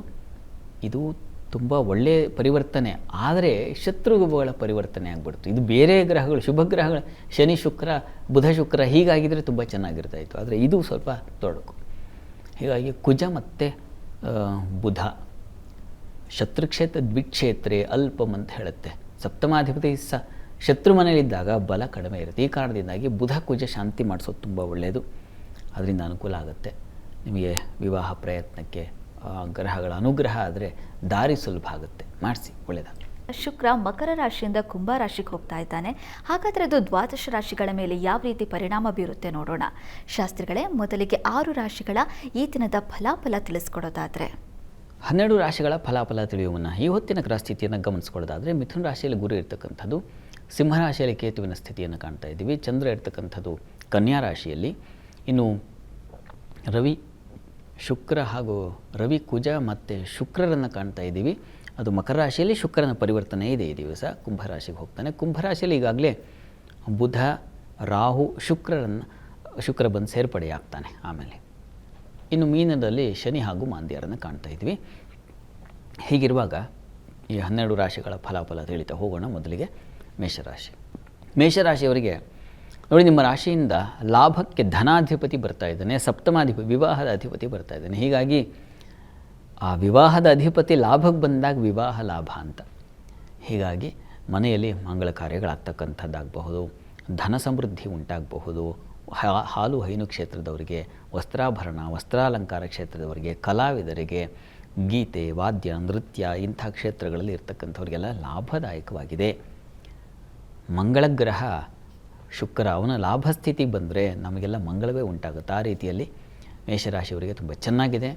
ಇದು ತುಂಬ ಒಳ್ಳೆಯ ಪರಿವರ್ತನೆ. ಆದರೆ ಶತ್ರುಗಳ ಪರಿವರ್ತನೆ ಆಗಿಬಿಡ್ತು. ಇದು ಬೇರೆ ಗ್ರಹಗಳು, ಶುಭ ಗ್ರಹಗಳು, ಶನಿ ಶುಕ್ರ ಬುಧ ಶುಕ್ರ ಹೀಗಾಗಿದ್ದರೆ ತುಂಬ ಚೆನ್ನಾಗಿರ್ತಾಯಿತ್ತು. ಆದರೆ ಇದು ಸ್ವಲ್ಪ ತೊಡಕು. ಹೀಗಾಗಿ ಕುಜ ಮತ್ತು ಬುಧ ಶತ್ರುಕ್ಷೇತ್ರ ದ್ವಿಕ್ಷೇತ್ರೇ ಅಲ್ಪಂ ಅಂತ ಹೇಳುತ್ತೆ. ಸಪ್ತಮಾಧಿಪತಿ ಶತ್ರು ಮನೆಯಲ್ಲಿದ್ದಾಗ ಬಲ ಕಡಿಮೆ ಇರುತ್ತೆ. ಈ ಕಾರಣದಿಂದಾಗಿ ಬುಧ ಕುಜ ಶಾಂತಿ ಮಾಡಿಸೋದು ತುಂಬ ಒಳ್ಳೆಯದು. ಅದರಿಂದ ಅನುಕೂಲ ಆಗುತ್ತೆ ನಿಮಗೆ. ವಿವಾಹ ಪ್ರಯತ್ನಕ್ಕೆ ಗ್ರಹಗಳ ಅನುಗ್ರಹ ಆದರೆ ದಾರಿ ಸುಲಭ ಆಗುತ್ತೆ. ಮಾಡಿಸಿ, ಒಳ್ಳೆಯದಾಗಲಿ. ಶುಕ್ರ ಮಕರ ರಾಶಿಯಿಂದ ಕುಂಭ ರಾಶಿಗೆ ಹೋಗ್ತಾ ಇದ್ದಾನೆ. ಹಾಗಾದರೆ ಅದು ದ್ವಾದಶ ರಾಶಿಗಳ ಮೇಲೆ ಯಾವ ರೀತಿ ಪರಿಣಾಮ ಬೀರುತ್ತೆ ನೋಡೋಣ. ಶಾಸ್ತ್ರಿಗಳೇ, ಮೊದಲಿಗೆ 6 ರಾಶಿಗಳ ಈ ದಿನದ ಫಲಾಫಲ ತಿಳಿಸ್ಕೊಡೋದಾದರೆ 12 ರಾಶಿಗಳ ಫಲಾಫಲ ತಿಳಿಯುವ ಮುನ್ನ ಈ ಹೊತ್ತಿನ ಗ್ರಹಸ್ಥಿತಿಯನ್ನು ಗಮನಿಸ್ಕೊಳ್ಳೋದಾದರೆ, ಮಿಥುನ ರಾಶಿಯಲ್ಲಿ ಗುರು ಇರ್ತಕ್ಕಂಥದ್ದು, ಸಿಂಹರಾಶಿಯಲ್ಲಿ ಕೇತುವಿನ ಸ್ಥಿತಿಯನ್ನು ಕಾಣ್ತಾ ಇದ್ದೀವಿ. ಚಂದ್ರ ಇರ್ತಕ್ಕಂಥದ್ದು ಕನ್ಯಾ ರಾಶಿಯಲ್ಲಿ. ಇನ್ನು ರವಿ ಶುಕ್ರ ಹಾಗೂ ರವಿ ಕುಜ ಮತ್ತು ಶುಕ್ರರನ್ನು ಕಾಣ್ತಾ ಇದ್ದೀವಿ. ಅದು ಮಕರ ರಾಶಿಯಲ್ಲಿ ಶುಕ್ರನ ಪರಿವರ್ತನೆ ಇದೆ ಈ ದಿವಸ. ಕುಂಭರಾಶಿಗೆ ಹೋಗ್ತಾನೆ. ಕುಂಭರಾಶಿಯಲ್ಲಿ ಈಗಾಗಲೇ ಬುಧ ರಾಹು ಶುಕ್ರ ಬಂದು ಸೇರ್ಪಡೆಯಾಗ್ತಾನೆ. ಆಮೇಲೆ ಇನ್ನು ಮೀನದಲ್ಲಿ ಶನಿ ಹಾಗೂ ಮಾಂದ್ಯರನ್ನು ಕಾಣ್ತಾ ಇದ್ವಿ. ಹೀಗಿರುವಾಗ ಈ 12 ರಾಶಿಗಳ ಫಲಾಫಲ ತಿಳಿತಾ ಹೋಗೋಣ. ಮೊದಲಿಗೆ ಮೇಷರಾಶಿಯವರಿಗೆ ನೋಡಿ, ನಿಮ್ಮ ರಾಶಿಯಿಂದ ಲಾಭಕ್ಕೆ ಧನಾಧಿಪತಿ ಬರ್ತಾ ಇದ್ದಾನೆ, ಸಪ್ತಮಾಧಿಪತಿ ವಿವಾಹದ ಅಧಿಪತಿ ಬರ್ತಾ ಇದ್ದಾನೆ. ಹೀಗಾಗಿ ಆ ವಿವಾಹದ ಅಧಿಪತಿ ಲಾಭಕ್ಕೆ ಬಂದಾಗ ವಿವಾಹ ಲಾಭ ಅಂತ. ಹೀಗಾಗಿ ಮನೆಯಲ್ಲಿ ಮಂಗಳ ಕಾರ್ಯಗಳಾಗ್ತಕ್ಕಂಥದ್ದಾಗಬಹುದು, ಧನ ಸಮೃದ್ಧಿ ಉಂಟಾಗಬಹುದು. ಹಾಲು ಹೈನು ಕ್ಷೇತ್ರದವರಿಗೆ, ವಸ್ತ್ರಾಭರಣ ವಸ್ತ್ರಾಲಂಕಾರ ಕ್ಷೇತ್ರದವರಿಗೆ, ಕಲಾವಿದರಿಗೆ, ಗೀತೆ ವಾದ್ಯ ನೃತ್ಯ ಇಂಥ ಕ್ಷೇತ್ರಗಳಲ್ಲಿ ಇರ್ತಕ್ಕಂಥವ್ರಿಗೆಲ್ಲ ಲಾಭದಾಯಕವಾಗಿದೆ. ಮಂಗಳ ಗ್ರಹ ಶುಕ್ರ ಅವನ ಲಾಭಸ್ಥಿತಿಗೆ ಬಂದರೆ ನಮಗೆಲ್ಲ ಮಂಗಳವೇ ಉಂಟಾಗುತ್ತೆ. ಆ ರೀತಿಯಲ್ಲಿ ಮೇಷರಾಶಿಯವರಿಗೆ ತುಂಬ ಚೆನ್ನಾಗಿದೆ.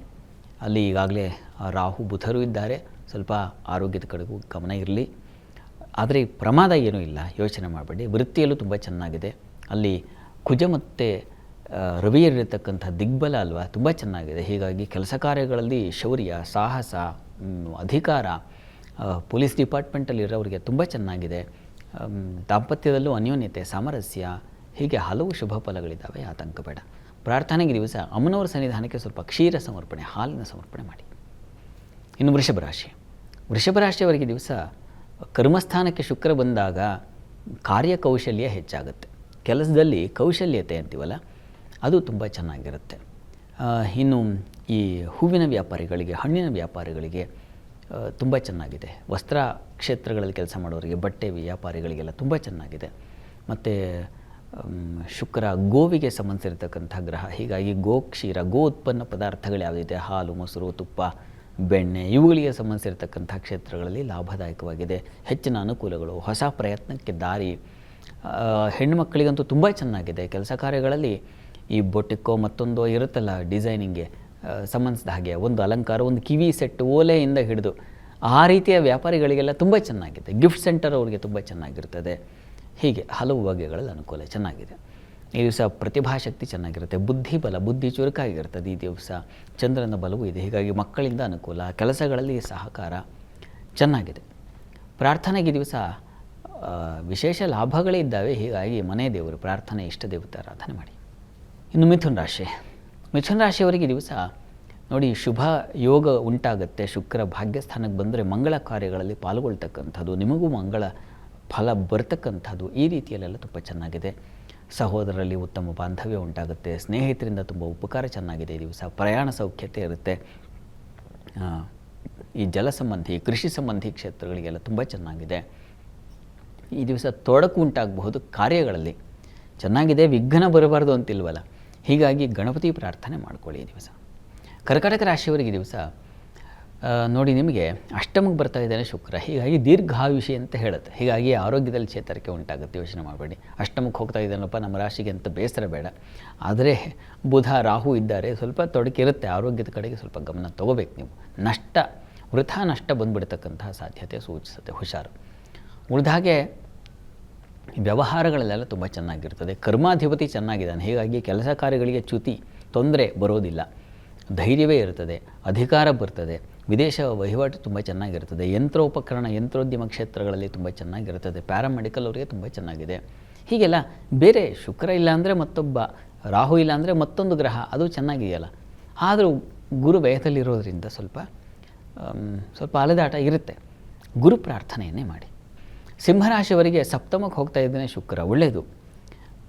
ಅಲ್ಲಿ ಈಗಾಗಲೇ ರಾಹು ಬುಧರು ಇದ್ದಾರೆ. ಸ್ವಲ್ಪ ಆರೋಗ್ಯದ ಕಡೆಗೂ ಗಮನ ಇರಲಿ. ಆದರೆ ಪ್ರಮಾದ ಏನೂ ಇಲ್ಲ, ಯೋಚನೆ ಮಾಡಬೇಡಿ. ವೃತ್ತಿಯಲ್ಲೂ ತುಂಬ ಚೆನ್ನಾಗಿದೆ. ಅಲ್ಲಿ ಕುಜ ಮತ್ತು ರವಿಯಲ್ಲಿರ್ತಕ್ಕಂಥ ದಿಗ್ಬಲ ಅಲ್ವಾ, ತುಂಬ ಚೆನ್ನಾಗಿದೆ. ಹೀಗಾಗಿ ಕೆಲಸ ಕಾರ್ಯಗಳಲ್ಲಿ ಶೌರ್ಯ, ಸಾಹಸ, ಅಧಿಕಾರ, ಪೊಲೀಸ್ ಡಿಪಾರ್ಟ್ಮೆಂಟಲ್ಲಿರೋರಿಗೆ ತುಂಬ ಚೆನ್ನಾಗಿದೆ. ದಾಂಪತ್ಯದಲ್ಲೂ ಅನ್ಯೋನ್ಯತೆ, ಸಾಮರಸ್ಯ, ಹೀಗೆ ಹಲವು ಶುಭ ಫಲಗಳಿದ್ದಾವೆ. ಆತಂಕ ಬೇಡ. ಪ್ರಾರ್ಥನೆಗೆ ದಿವಸ ಅಮ್ಮನವರ ಸನ್ನಿಧಾನಕ್ಕೆ ಸ್ವಲ್ಪ ಕ್ಷೀರ ಸಮರ್ಪಣೆ, ಹಾಲಿನ ಸಮರ್ಪಣೆ ಮಾಡಿ. ಇನ್ನು ವೃಷಭರಾಶಿಯವರಿಗೆ ದಿವಸ ಕರ್ಮಸ್ಥಾನಕ್ಕೆ ಶುಕ್ರ ಬಂದಾಗ ಕಾರ್ಯಕೌಶಲ್ಯ ಹೆಚ್ಚಾಗುತ್ತೆ. ಕೆಲಸದಲ್ಲಿ ಕೌಶಲ್ಯತೆ ಅಂತೀವಲ್ಲ, ಅದು ತುಂಬ ಚೆನ್ನಾಗಿರುತ್ತೆ. ಇನ್ನು ಈ ಹೂವಿನ ವ್ಯಾಪಾರಿಗಳಿಗೆ, ಹಣ್ಣಿನ ವ್ಯಾಪಾರಿಗಳಿಗೆ ತುಂಬ ಚೆನ್ನಾಗಿದೆ. ವಸ್ತ್ರ ಕ್ಷೇತ್ರಗಳಲ್ಲಿ ಕೆಲಸ ಮಾಡೋರಿಗೆ, ಬಟ್ಟೆ ವ್ಯಾಪಾರಿಗಳಿಗೆಲ್ಲ ತುಂಬ ಚೆನ್ನಾಗಿದೆ. ಮತ್ತು ಶುಕ್ರ ಗೋವಿಗೆ ಸಂಬಂಧಿಸಿರ್ತಕ್ಕಂಥ ಗ್ರಹ. ಹೀಗಾಗಿ ಗೋಕ್ಷೀರ, ಗೋ ಉತ್ಪನ್ನ ಪದಾರ್ಥಗಳು ಯಾವುದಿದೆ, ಹಾಲು, ಮೊಸರು, ತುಪ್ಪ, ಬೆಣ್ಣೆ, ಇವುಗಳಿಗೆ ಸಂಬಂಧಿಸಿರ್ತಕ್ಕಂಥ ಕ್ಷೇತ್ರಗಳಲ್ಲಿ ಲಾಭದಾಯಕವಾಗಿದೆ. ಹೆಚ್ಚಿನ ಅನುಕೂಲಗಳು, ಹೊಸ ಪ್ರಯತ್ನಕ್ಕೆ ದಾರಿ. ಹೆಣ್ಣುಮಕ್ಕಳಿಗಂತೂ ತುಂಬ ಚೆನ್ನಾಗಿದೆ. ಕೆಲಸ ಕಾರ್ಯಗಳಲ್ಲಿ ಈ ಬೊಟಿಕ್ಕೋ ಮತ್ತೊಂದು ಇರುತ್ತಲ್ಲ ಡಿಸೈನಿಂಗ್ಗೆ ಸಂಬಂಧಿಸಿದ ಹಾಗೆ ಒಂದು ಅಲಂಕಾರ, ಒಂದು ಕಿವಿ ಸೆಟ್, ಓಲೆಯಿಂದ ಹಿಡಿದು ಆ ರೀತಿಯ ವ್ಯಾಪಾರಿಗಳಿಗೆಲ್ಲ ತುಂಬ ಚೆನ್ನಾಗಿದೆ. ಗಿಫ್ಟ್ ಸೆಂಟರ್ ಅವರಿಗೆ ತುಂಬ ಚೆನ್ನಾಗಿರ್ತದೆ. ಹೀಗೆ ಹಲವು ಬಗೆಗಳಲ್ಲಿ ಅನುಕೂಲ ಚೆನ್ನಾಗಿದೆ. ಈ ದಿವಸ ಪ್ರತಿಭಾಶಕ್ತಿ ಚೆನ್ನಾಗಿರುತ್ತೆ, ಬುದ್ಧಿ ಚುರುಕಾಗಿರ್ತದೆ. ಈ ದಿವಸ ಚಂದ್ರನ ಬಲವೂ ಇದೆ, ಹೀಗಾಗಿ ಮಕ್ಕಳಿಂದ ಅನುಕೂಲ, ಕೆಲಸಗಳಲ್ಲಿ ಸಹಕಾರ ಚೆನ್ನಾಗಿದೆ. ಪ್ರಾರ್ಥನೆಗೆ ಈ ದಿವಸ ವಿಶೇಷ ಲಾಭಗಳೇ ಇದ್ದಾವೆ, ಹೀಗಾಗಿ ಮನೆ ದೇವರು ಪ್ರಾರ್ಥನೆ, ಇಷ್ಟ ದೇವತೆ ಆರಾಧನೆ ಮಾಡಿ. ಇನ್ನು ಮಿಥುನ ರಾಶಿಯವರಿಗೆ ಈ ದಿವಸ ನೋಡಿ ಶುಭ ಯೋಗ ಉಂಟಾಗುತ್ತೆ. ಶುಕ್ರ ಭಾಗ್ಯಸ್ಥಾನಕ್ಕೆ ಬಂದರೆ ಮಂಗಳ ಕಾರ್ಯಗಳಲ್ಲಿ ಪಾಲ್ಗೊಳ್ತಕ್ಕಂಥದ್ದು, ನಿಮಗೂ ಮಂಗಳ ಫಲ ಬರ್ತಕ್ಕಂಥದ್ದು, ಈ ರೀತಿಯಲ್ಲೆಲ್ಲ ತುಂಬ ಚೆನ್ನಾಗಿದೆ. ಸಹೋದರರಲ್ಲಿ ಉತ್ತಮ ಬಾಂಧವ್ಯ ಉಂಟಾಗುತ್ತೆ. ಸ್ನೇಹಿತರಿಂದ ತುಂಬ ಉಪಕಾರ ಚೆನ್ನಾಗಿದೆ. ಈ ದಿವಸ ಪ್ರಯಾಣ ಸೌಖ್ಯತೆ ಇರುತ್ತೆ. ಈ ಜಲ ಸಂಬಂಧಿ, ಕೃಷಿ ಸಂಬಂಧಿ ಕ್ಷೇತ್ರಗಳಿಗೆಲ್ಲ ತುಂಬ ಚೆನ್ನಾಗಿದೆ. ಈ ದಿವಸ ತೊಡಕು ಉಂಟಾಗಬಹುದು ಕಾರ್ಯಗಳಲ್ಲಿ, ಚೆನ್ನಾಗಿದೆ. ವಿಘ್ನ ಬರಬಾರ್ದು ಅಂತಿಲ್ವಲ್ಲ, ಹೀಗಾಗಿ ಗಣಪತಿ ಪ್ರಾರ್ಥನೆ ಮಾಡ್ಕೊಳ್ಳಿ ಈ ದಿವಸ. ಕರ್ಕಾಟಕ ರಾಶಿಯವರಿಗೆ ಈ ದಿವಸ ನೋಡಿ ನಿಮಗೆ ಅಷ್ಟಮಕ್ಕೆ ಬರ್ತಾ ಇದ್ದಾನೆ ಶುಕ್ರ, ಹೀಗಾಗಿ ದೀರ್ಘಾಯುಷಿ ಅಂತ ಹೇಳುತ್ತೆ. ಹೀಗಾಗಿ ಆರೋಗ್ಯದಲ್ಲಿ ಚೇತರಿಕೆ ಉಂಟಾಗುತ್ತೆ, ಯೋಚನೆ ಮಾಡಬೇಡಿ. ಅಷ್ಟಮಕ್ಕೆ ಹೋಗ್ತಾ ಇದ್ದಾನಪ್ಪ ನಮ್ಮ ರಾಶಿಗೆ ಅಂತ ಬೇಸರ ಬೇಡ. ಆದರೆ ಬುಧ ರಾಹು ಇದ್ದಾರೆ, ಸ್ವಲ್ಪ ತೊಡಕಿರುತ್ತೆ. ಆರೋಗ್ಯದ ಕಡೆಗೆ ಸ್ವಲ್ಪ ಗಮನ ತಗೋಬೇಕು ನೀವು. ವೃಥಾ ನಷ್ಟ ಬಂದುಬಿಡ್ತಕ್ಕಂತಹ ಸಾಧ್ಯತೆ ಸೂಚಿಸುತ್ತೆ, ಹುಷಾರು. ಉಳಿದ ಹಾಗೆ ವ್ಯವಹಾರಗಳಲ್ಲೆಲ್ಲ ತುಂಬ ಚೆನ್ನಾಗಿರ್ತದೆ. ಕರ್ಮಾಧಿಪತಿ ಚೆನ್ನಾಗಿದ್ದಾನೆ, ಹೀಗಾಗಿ ಕೆಲಸ ಕಾರ್ಯಗಳಿಗೆ ತೊಂದರೆ ಬರೋದಿಲ್ಲ. ಧೈರ್ಯವೇ ಇರ್ತದೆ, ಅಧಿಕಾರ ಬರ್ತದೆ. ವಿದೇಶ ವಹಿವಾಟು ತುಂಬ ಚೆನ್ನಾಗಿರ್ತದೆ. ಯಂತ್ರೋಪಕರಣ, ಯಂತ್ರೋದ್ಯಮ ಕ್ಷೇತ್ರಗಳಲ್ಲಿ ತುಂಬ ಚೆನ್ನಾಗಿರ್ತದೆ. ಪ್ಯಾರಾಮೆಡಿಕಲ್ ಅವರಿಗೆ ತುಂಬ ಚೆನ್ನಾಗಿದೆ. ಹೀಗೆಲ್ಲ ಬೇರೆ ಶುಕ್ರ ಇಲ್ಲ ಅಂದರೆ ಮತ್ತೊಬ್ಬ, ರಾಹು ಇಲ್ಲ ಅಂದರೆ ಮತ್ತೊಂದು ಗ್ರಹ, ಅದು ಚೆನ್ನಾಗಿದೆಯಲ್ಲ. ಆದರೂ ಗುರು ವ್ಯಯದಲ್ಲಿರೋದ್ರಿಂದ ಸ್ವಲ್ಪ ಅಲೆದಾಟ ಇರುತ್ತೆ. ಗುರು ಪ್ರಾರ್ಥನೆಯನ್ನೇ ಮಾಡಿ. ಸಿಂಹರಾಶಿಯವರಿಗೆ ಸಪ್ತಮಕ್ಕೆ ಹೋಗ್ತಾ ಇದ್ದಾನೆ ಶುಕ್ರ, ಒಳ್ಳೆಯದು.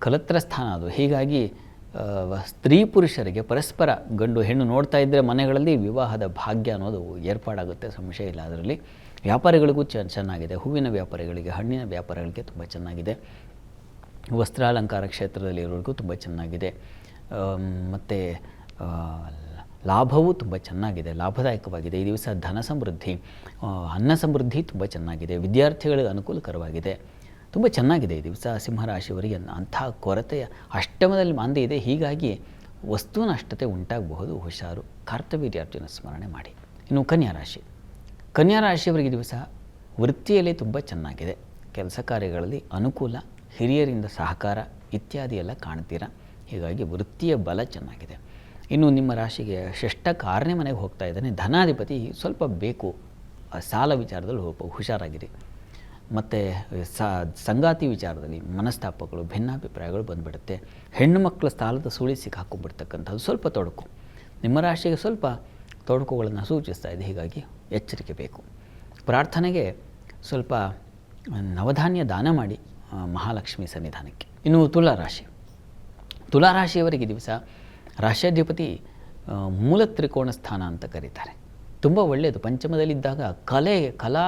ಕಲತ್ರ ಸ್ಥಾನ ಅದು, ಹೀಗಾಗಿ ಸ್ತ್ರೀ ಪುರುಷರಿಗೆ ಪರಸ್ಪರ ಗಂಡು ಹೆಣ್ಣು ನೋಡ್ತಾ ಇದ್ದರೆ ಮನೆಗಳಲ್ಲಿ ವಿವಾಹದ ಭಾಗ್ಯ ಅನ್ನೋದು ಏರ್ಪಾಡಾಗುತ್ತೆ, ಸಂಶಯ ಇಲ್ಲ ಅದರಲ್ಲಿ. ವ್ಯಾಪಾರಿಗಳಿಗೂ ಚೆನ್ನಾಗಿದೆ. ಹೂವಿನ ವ್ಯಾಪಾರಿಗಳಿಗೆ, ಹಣ್ಣಿನ ವ್ಯಾಪಾರಿಗಳಿಗೆ ತುಂಬ ಚೆನ್ನಾಗಿದೆ. ವಸ್ತ್ರಾಲಂಕಾರ ಕ್ಷೇತ್ರದಲ್ಲಿ ಇರೋರಿಗೂ ತುಂಬ ಚೆನ್ನಾಗಿದೆ. ಮತ್ತು ಲಾಭವೂ ತುಂಬ ಚೆನ್ನಾಗಿದೆ, ಲಾಭದಾಯಕವಾಗಿದೆ. ಈ ದಿವಸ ಧನ ಸಮೃದ್ಧಿ, ಅನ್ನ ಸಮೃದ್ಧಿ ತುಂಬ ಚೆನ್ನಾಗಿದೆ. ವಿದ್ಯಾರ್ಥಿಗಳಿಗೆ ಅನುಕೂಲಕರವಾಗಿದೆ, ತುಂಬ ಚೆನ್ನಾಗಿದೆ ಈ ದಿವಸ. ಸಿಂಹರಾಶಿಯವರಿಗೆ ಅಂಥ ಕೊರತೆಯ ಅಷ್ಟಮದಲ್ಲಿ ಮಾಂದಿ ಇದೆ, ಹೀಗಾಗಿ ವಸ್ತು ನಷ್ಟತೆ ಉಂಟಾಗಬಹುದು, ಹುಷಾರು. ಕರ್ತವ್ಯಾರ್ಜುನ ಸ್ಮರಣೆ ಮಾಡಿ. ಇನ್ನು ಕನ್ಯಾ ರಾಶಿಯವರಿಗೆ ದಿವಸ ವೃತ್ತಿಯಲ್ಲಿ ತುಂಬ ಚೆನ್ನಾಗಿದೆ. ಕೆಲಸ ಕಾರ್ಯಗಳಲ್ಲಿ ಅನುಕೂಲ, ಹಿರಿಯರಿಂದ ಸಹಕಾರ ಇತ್ಯಾದಿ ಎಲ್ಲ ಕಾಣ್ತೀರಾ, ಹೀಗಾಗಿ ವೃತ್ತಿಯ ಬಲ ಚೆನ್ನಾಗಿದೆ. ಇನ್ನು ನಿಮ್ಮ ರಾಶಿಗೆ ಷಷ್ಠಕ್ಕೆ 6ನೇ ಮನೆಗೆ ಹೋಗ್ತಾ ಇದ್ದಾನೆ ಧನಾಧಿಪತಿ, ಸ್ವಲ್ಪ ಬೇಕು. ಸಾಲ ವಿಚಾರದಲ್ಲಿ ಹುಷಾರಾಗಿರಿ. ಮತ್ತು ಸಂಗಾತಿ ವಿಚಾರದಲ್ಲಿ ಮನಸ್ತಾಪಗಳು, ಭಿನ್ನಾಭಿಪ್ರಾಯಗಳು ಬಂದುಬಿಡುತ್ತೆ. ಹೆಣ್ಣು ಮಕ್ಕಳ ಸಾಲದ ಸುಳಿ ಸಿಕ್ಕಾಕೊಂಡ್ಬಿಡ್ತಕ್ಕಂಥದ್ದು ಸ್ವಲ್ಪ ತೊಡಕು. ನಿಮ್ಮ ರಾಶಿಗೆ ಸ್ವಲ್ಪ ತೊಡಕುಗಳನ್ನು ಸೂಚಿಸ್ತಾ ಇದೆ, ಹೀಗಾಗಿ ಎಚ್ಚರಿಕೆ ಬೇಕು. ಪ್ರಾರ್ಥನೆಗೆ ಸ್ವಲ್ಪ ನವಧಾನ್ಯ ದಾನ ಮಾಡಿ ಮಹಾಲಕ್ಷ್ಮಿ ಸನ್ನಿಧಾನಕ್ಕೆ. ಇನ್ನು ತುಲಾರಾಶಿಯವರಿಗೆ ದಿವಸ ರಾಶ್ಯಾಧಿಪತಿ ಮೂಲ ತ್ರಿಕೋಣ ಸ್ಥಾನ ಅಂತ ಕರೀತಾರೆ. ತುಂಬ ಒಳ್ಳೆಯದು. ಪಂಚಮದಲ್ಲಿದ್ದಾಗ ಕಲಾ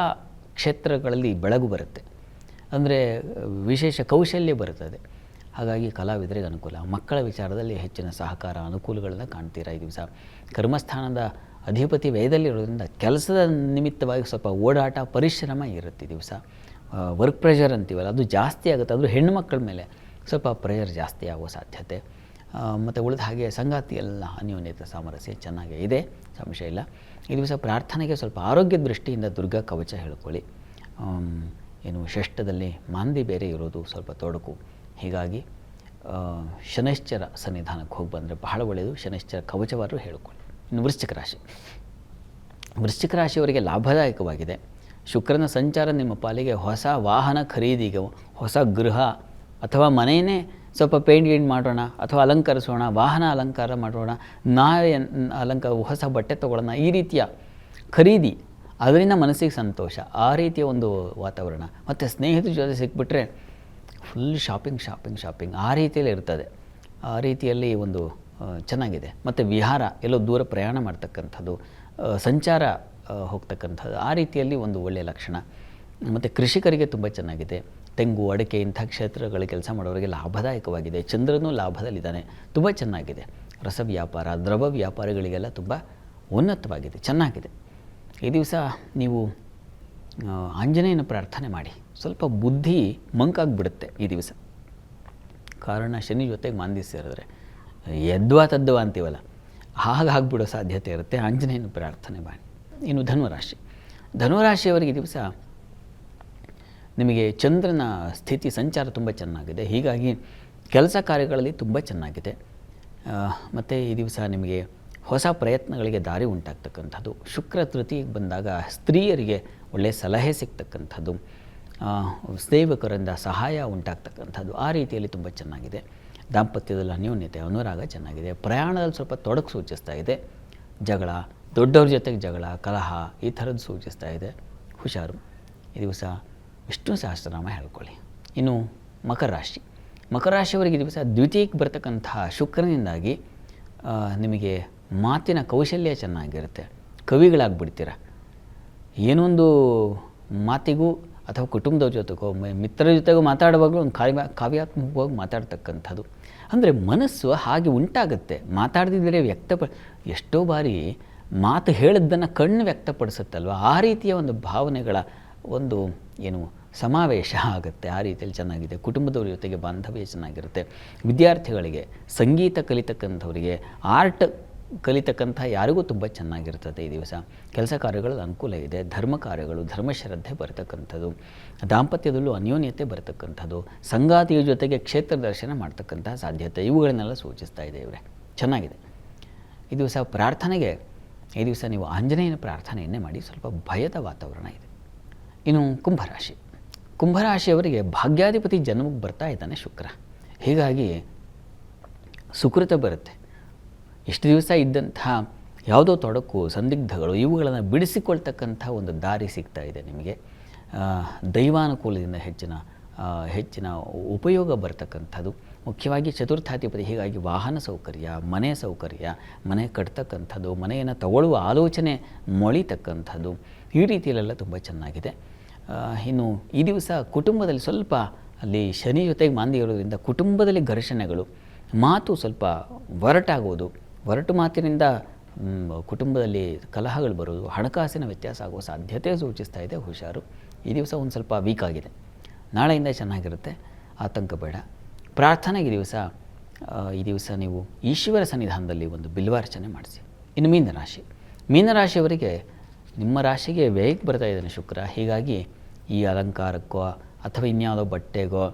ಕ್ಷೇತ್ರಗಳಲ್ಲಿ ಬೆಳಗು ಬರುತ್ತೆ, ಅಂದರೆ ವಿಶೇಷ ಕೌಶಲ್ಯ ಬರುತ್ತದೆ. ಹಾಗಾಗಿ ಕಲಾವಿದರಿಗೆ ಅನುಕೂಲ. ಮಕ್ಕಳ ವಿಚಾರದಲ್ಲಿ ಹೆಚ್ಚಿನ ಸಹಕಾರ, ಅನುಕೂಲಗಳನ್ನು ಕಾಣ್ತೀರಾ ಈ ದಿವಸ. ಕರ್ಮಸ್ಥಾನದ ಅಧಿಪತಿ ವ್ಯಯದಲ್ಲಿರೋದ್ರಿಂದ ಕೆಲಸದ ನಿಮಿತ್ತವಾಗಿ ಸ್ವಲ್ಪ ಓಡಾಟ, ಪರಿಶ್ರಮ ಇರುತ್ತೆ ಈ ದಿವಸ. ವರ್ಕ್ ಪ್ರೆಷರ್ ಅಂತೀವಲ್ಲ, ಅದು ಜಾಸ್ತಿ ಆಗುತ್ತೆ. ಅದು ಹೆಣ್ಣು ಮಕ್ಕಳ ಮೇಲೆ ಸ್ವಲ್ಪ ಪ್ರೆಷರ್ ಜಾಸ್ತಿ ಆಗುವ ಸಾಧ್ಯತೆ. ಮತ್ತು ಉಳಿದ ಹಾಗೆ ಸಂಗಾತಿಯೆಲ್ಲ ಅನ್ಯೋನ್ಯತೆ, ಸಾಮರಸ್ಯ ಚೆನ್ನಾಗೇ ಇದೆ, ಸಂಶಯ ಇಲ್ಲ. ಈ ದಿವಸ ಪ್ರಾರ್ಥನೆಗೆ ಸ್ವಲ್ಪ ಆರೋಗ್ಯದ ದೃಷ್ಟಿಯಿಂದ ದುರ್ಗಾ ಕವಚ ಹೇಳ್ಕೊಳ್ಳಿ. ಷಷ್ಠದಲ್ಲಿ ಮಾಂದಿ ಬೇರೆ ಇರೋದು ಸ್ವಲ್ಪ ತೊಡಕು, ಹೀಗಾಗಿ ಶನೈಶ್ಚರ ಸನ್ನಿಧಾನಕ್ಕೆ ಹೋಗಿ ಬಂದರೆ ಬಹಳ ಒಳ್ಳೆಯದು. ಶನೈಶ್ಚರ ಕವಚವಾದರೂ ಹೇಳ್ಕೊಳ್ಳಿ. ಇನ್ನು ವೃಶ್ಚಿಕ ರಾಶಿಯವರಿಗೆ ಲಾಭದಾಯಕವಾಗಿದೆ. ಶುಕ್ರನ ಸಂಚಾರ ನಿಮ್ಮ ಪಾಲಿಗೆ ಹೊಸ ವಾಹನ ಖರೀದಿಗೆ, ಹೊಸ ಗೃಹ ಅಥವಾ ಮನೆಯೇ ಸ್ವಲ್ಪ ಪೇಂಟ್ ಮಾಡೋಣ ಅಥವಾ ಅಲಂಕರಿಸೋಣ, ವಾಹನ ಅಲಂಕಾರ ಮಾಡೋಣ, ಹೊಸ ಬಟ್ಟೆ ತೊಗೊಳ್ಳೋಣ, ಈ ರೀತಿಯ ಖರೀದಿ, ಅದರಿಂದ ಮನಸ್ಸಿಗೆ ಸಂತೋಷ, ಆ ರೀತಿಯ ಒಂದು ವಾತಾವರಣ. ಮತ್ತು ಸ್ನೇಹಿತರ ಜೊತೆ ಸಿಕ್ಬಿಟ್ರೆ ಫುಲ್ ಶಾಪಿಂಗ್ ಆ ರೀತಿಯಲ್ಲಿ ಇರ್ತದೆ. ಆ ರೀತಿಯಲ್ಲಿ ಒಂದು ಚೆನ್ನಾಗಿದೆ. ಮತ್ತು ವಿಹಾರ, ಎಲ್ಲೋ ದೂರ ಪ್ರಯಾಣ ಮಾಡ್ತಕ್ಕಂಥದ್ದು, ಸಂಚಾರ ಹೋಗ್ತಕ್ಕಂಥದ್ದು, ಆ ರೀತಿಯಲ್ಲಿ ಒಂದು ಒಳ್ಳೆಯ ಲಕ್ಷಣ. ಮತ್ತು ಕೃಷಿಕರಿಗೆ ತುಂಬ ಚೆನ್ನಾಗಿದೆ. ತೆಂಗು, ಅಡಿಕೆ ಇಂಥ ಕ್ಷೇತ್ರಗಳಲ್ಲಿ ಕೆಲಸ ಮಾಡೋರಿಗೆ ಲಾಭದಾಯಕವಾಗಿದೆ. ಚಂದ್ರನೂ ಲಾಭದಲ್ಲಿದ್ದಾನೆ, ತುಂಬ ಚೆನ್ನಾಗಿದೆ. ರಸ ವ್ಯಾಪಾರ, ದ್ರವ ವ್ಯಾಪಾರಿಗಳಿಗೆಲ್ಲ ತುಂಬ ಉನ್ನತವಾಗಿದೆ, ಚೆನ್ನಾಗಿದೆ. ಈ ದಿವಸ ನೀವು ಆಂಜನೇಯನ ಪ್ರಾರ್ಥನೆ ಮಾಡಿ. ಸ್ವಲ್ಪ ಬುದ್ಧಿ ಮಂಕಾಗಿಬಿಡುತ್ತೆ ಈ ದಿವಸ, ಕಾರಣ ಶನಿ ಜೊತೆಗೆ ಮಾಂದಿ ಸೇರಿದ್ರೆ ತದ್ವಾ ಅಂತೀವಲ್ಲ, ಹಾಗಾಗ್ಬಿಡೋ ಸಾಧ್ಯತೆ ಇರುತ್ತೆ. ಆಂಜನೇಯನ ಪ್ರಾರ್ಥನೆ ಮಾಡಿ. ಇನ್ನು ಧನುರಾಶಿಯವರಿಗೆ ಈ ದಿವಸ ನಿಮಗೆ ಚಂದ್ರನ ಸ್ಥಿತಿ ಸಂಚಾರ ತುಂಬ ಚೆನ್ನಾಗಿದೆ. ಹೀಗಾಗಿ ಕೆಲಸ ಕಾರ್ಯಗಳಲ್ಲಿ ತುಂಬ ಚೆನ್ನಾಗಿದೆ. ಮತ್ತು ಈ ದಿವಸ ನಿಮಗೆ ಹೊಸ ಪ್ರಯತ್ನಗಳಿಗೆ ದಾರಿ ಉಂಟಾಗ್ತಕ್ಕಂಥದ್ದು. ಶುಕ್ರ ತೃತೀಯಕ್ಕೆ ಬಂದಾಗ ಸ್ತ್ರೀಯರಿಗೆ ಒಳ್ಳೆಯ ಸಲಹೆ ಸಿಗ್ತಕ್ಕಂಥದ್ದು, ಸೇವಕರಿಂದ ಸಹಾಯ ಉಂಟಾಗ್ತಕ್ಕಂಥದ್ದು, ಆ ರೀತಿಯಲ್ಲಿ ತುಂಬ ಚೆನ್ನಾಗಿದೆ. ದಾಂಪತ್ಯದಲ್ಲಿ ಅನ್ಯೋನ್ಯತೆ, ಅನುರಾಗ ಚೆನ್ನಾಗಿದೆ. ಪ್ರಯಾಣದಲ್ಲಿ ಸ್ವಲ್ಪ ತೊಡಕು ಸೂಚಿಸ್ತಾ ಇದೆ. ಜಗಳ, ದೊಡ್ಡವ್ರ ಜೊತೆಗೆ ಜಗಳ, ಕಲಹ ಈ ಥರದ್ದು ಸೂಚಿಸ್ತಾ ಇದೆ. ಹುಷಾರು. ಈ ದಿವಸ ವಿಷ್ಣು ಸಹಸ್ರನಾಮ ಹೇಳ್ಕೊಳ್ಳಿ. ಇನ್ನು ಮಕರ ರಾಶಿ. ಮಕರ ರಾಶಿಯವರಿಗೆ ಈ ದಿವಸ ದ್ವಿತೀಯಕ್ಕೆ ಬರ್ತಕ್ಕಂತಹ ಶುಕ್ರನಿಂದಾಗಿ ನಿಮಗೆ ಮಾತಿನ ಕೌಶಲ್ಯ ಚೆನ್ನಾಗಿರುತ್ತೆ. ಕವಿಗಳಾಗ್ಬಿಡ್ತೀರ. ಏನೊಂದು ಮಾತಿಗೂ ಅಥವಾ ಕುಟುಂಬದ ಜೊತೆಗೋ ಮಿತ್ರರ ಜೊತೆಗೂ ಮಾತಾಡುವಾಗಲೂ ಒಂದು ಕಾವ್ಯಾತ್ಮಕವಾಗಿ ಮಾತಾಡ್ತಕ್ಕಂಥದ್ದು. ಅಂದರೆ ಮನಸ್ಸು ಹಾಗೆ ಉಂಟಾಗುತ್ತೆ. ಮಾತಾಡದಿದ್ದರೆ ಎಷ್ಟೋ ಬಾರಿ ಮಾತು ಹೇಳಿದ್ದನ್ನು ಕಣ್ಣು ವ್ಯಕ್ತಪಡಿಸುತ್ತಲ್ವ, ಆ ರೀತಿಯ ಒಂದು ಭಾವನೆಗಳ ಒಂದು ಏನು ಸಮಾವೇಶ ಆಗುತ್ತೆ. ಆ ರೀತಿಯಲ್ಲಿ ಚೆನ್ನಾಗಿದೆ. ಕುಟುಂಬದವ್ರ ಜೊತೆಗೆ ಬಾಂಧವ್ಯ ಚೆನ್ನಾಗಿರುತ್ತೆ. ವಿದ್ಯಾರ್ಥಿಗಳಿಗೆ, ಸಂಗೀತ ಕಲಿತಕ್ಕಂಥವರಿಗೆ, ಆರ್ಟ್ ಕಲಿತಕ್ಕಂಥ ಯಾರಿಗೂ ತುಂಬ ಚೆನ್ನಾಗಿರ್ತದೆ ಈ ದಿವಸ. ಕೆಲಸ ಕಾರ್ಯಗಳಲ್ಲಿ ಅನುಕೂಲ ಇದೆ. ಧರ್ಮ ಕಾರ್ಯಗಳು, ಧರ್ಮಶ್ರದ್ಧೆ ಬರತಕ್ಕಂಥದ್ದು, ದಾಂಪತ್ಯದಲ್ಲೂ ಅನ್ಯೋನ್ಯತೆ ಬರತಕ್ಕಂಥದ್ದು, ಸಂಗಾತಿಯ ಜೊತೆಗೆ ಕ್ಷೇತ್ರ ದರ್ಶನ ಮಾಡ್ತಕ್ಕಂತಹ ಸಾಧ್ಯತೆ, ಇವುಗಳನ್ನೆಲ್ಲ ಸೂಚಿಸ್ತಾ ಇದೆ. ಇವರೇ ಚೆನ್ನಾಗಿದೆ. ಈ ದಿವಸ ಪ್ರಾರ್ಥನೆಗೆ, ಈ ದಿವಸ ನೀವು ಆಂಜನೇಯನ ಪ್ರಾರ್ಥನೆಯನ್ನೇ ಮಾಡಿ. ಸ್ವಲ್ಪ ಭಯದ ವಾತಾವರಣ ಇದೆ. ಇನ್ನು ಕುಂಭರಾಶಿ. ಕುಂಭರಾಶಿಯವರಿಗೆ ಭಾಗ್ಯಾಧಿಪತಿ ಜನ್ಮಕ್ಕೆ ಬರ್ತಾ ಇದ್ದಾನೆ ಶುಕ್ರ. ಹೀಗಾಗಿ ಸುಕೃತ ಬರುತ್ತೆ. ಇಷ್ಟು ದಿವಸ ಇದ್ದಂತಹ ಯಾವುದೋ ತೊಡಕು, ಸಂದಿಗ್ಧಗಳು ಇವುಗಳನ್ನು ಬಿಡಿಸಿಕೊಳ್ತಕ್ಕಂಥ ಒಂದು ದಾರಿ ಸಿಗ್ತಾ ಇದೆ ನಿಮಗೆ. ದೈವಾನುಕೂಲದಿಂದ ಹೆಚ್ಚಿನ ಉಪಯೋಗ ಬರ್ತಕ್ಕಂಥದ್ದು. ಮುಖ್ಯವಾಗಿ ಚತುರ್ಥಾಧಿಪತಿ. ಹೀಗಾಗಿ ವಾಹನ ಸೌಕರ್ಯ, ಮನೆ ಸೌಕರ್ಯ, ಮನೆ ಕಟ್ತಕ್ಕಂಥದ್ದು, ಮನೆಯನ್ನು ತಗೊಳ್ಳುವ ಆಲೋಚನೆ ಮೊಳಿತಕ್ಕಂಥದ್ದು, ಈ ರೀತಿಯಲ್ಲೆಲ್ಲ ತುಂಬ ಚೆನ್ನಾಗಿದೆ. ಇನ್ನು ಈ ದಿವಸ ಕುಟುಂಬದಲ್ಲಿ ಸ್ವಲ್ಪ ಅಲ್ಲಿ ಶನಿ ಜೊತೆಗೆ ಮಾಂದಿ ಇರೋದ್ರಿಂದ ಕುಟುಂಬದಲ್ಲಿ ಘರ್ಷಣೆಗಳು, ಮಾತು ಸ್ವಲ್ಪ ಒರಟಾಗೋದು, ಒರಟು ಮಾತಿನಿಂದ ಕುಟುಂಬದಲ್ಲಿ ಕಲಹಗಳು ಬರೋದು, ಹಣಕಾಸಿನ ವ್ಯತ್ಯಾಸ ಆಗುವ ಸಾಧ್ಯತೆ ಸೂಚಿಸ್ತಾ ಇದೆ. ಹುಷಾರು. ಈ ದಿವಸ ಒಂದು ಸ್ವಲ್ಪ ವೀಕ್ ಆಗಿದೆ. ನಾಳೆಯಿಂದ ಚೆನ್ನಾಗಿರುತ್ತೆ, ಆತಂಕ ಬೇಡ. ಪ್ರಾರ್ಥನೆಗೆ ಈ ದಿವಸ ನೀವು ಈಶ್ವರ ಸನ್ನಿಧಾನದಲ್ಲಿ ಒಂದು ಬಿಲ್ವಾರ್ಚನೆ ಮಾಡಿಸಿ. ಇನ್ನು ಮೀನರಾಶಿ. ಮೀನರಾಶಿಯವರಿಗೆ ನಿಮ್ಮ ರಾಶಿಗೆ ವ್ಯಯಕ್ಕೆ ಬರ್ತಾ ಇದ್ದಾನೆ ಶುಕ್ರ. ಹೀಗಾಗಿ ಈ ಅಲಂಕಾರಕ್ಕೋ ಅಥವಾ ಇನ್ಯಾವುದೋ ಬಟ್ಟೆಗೋ,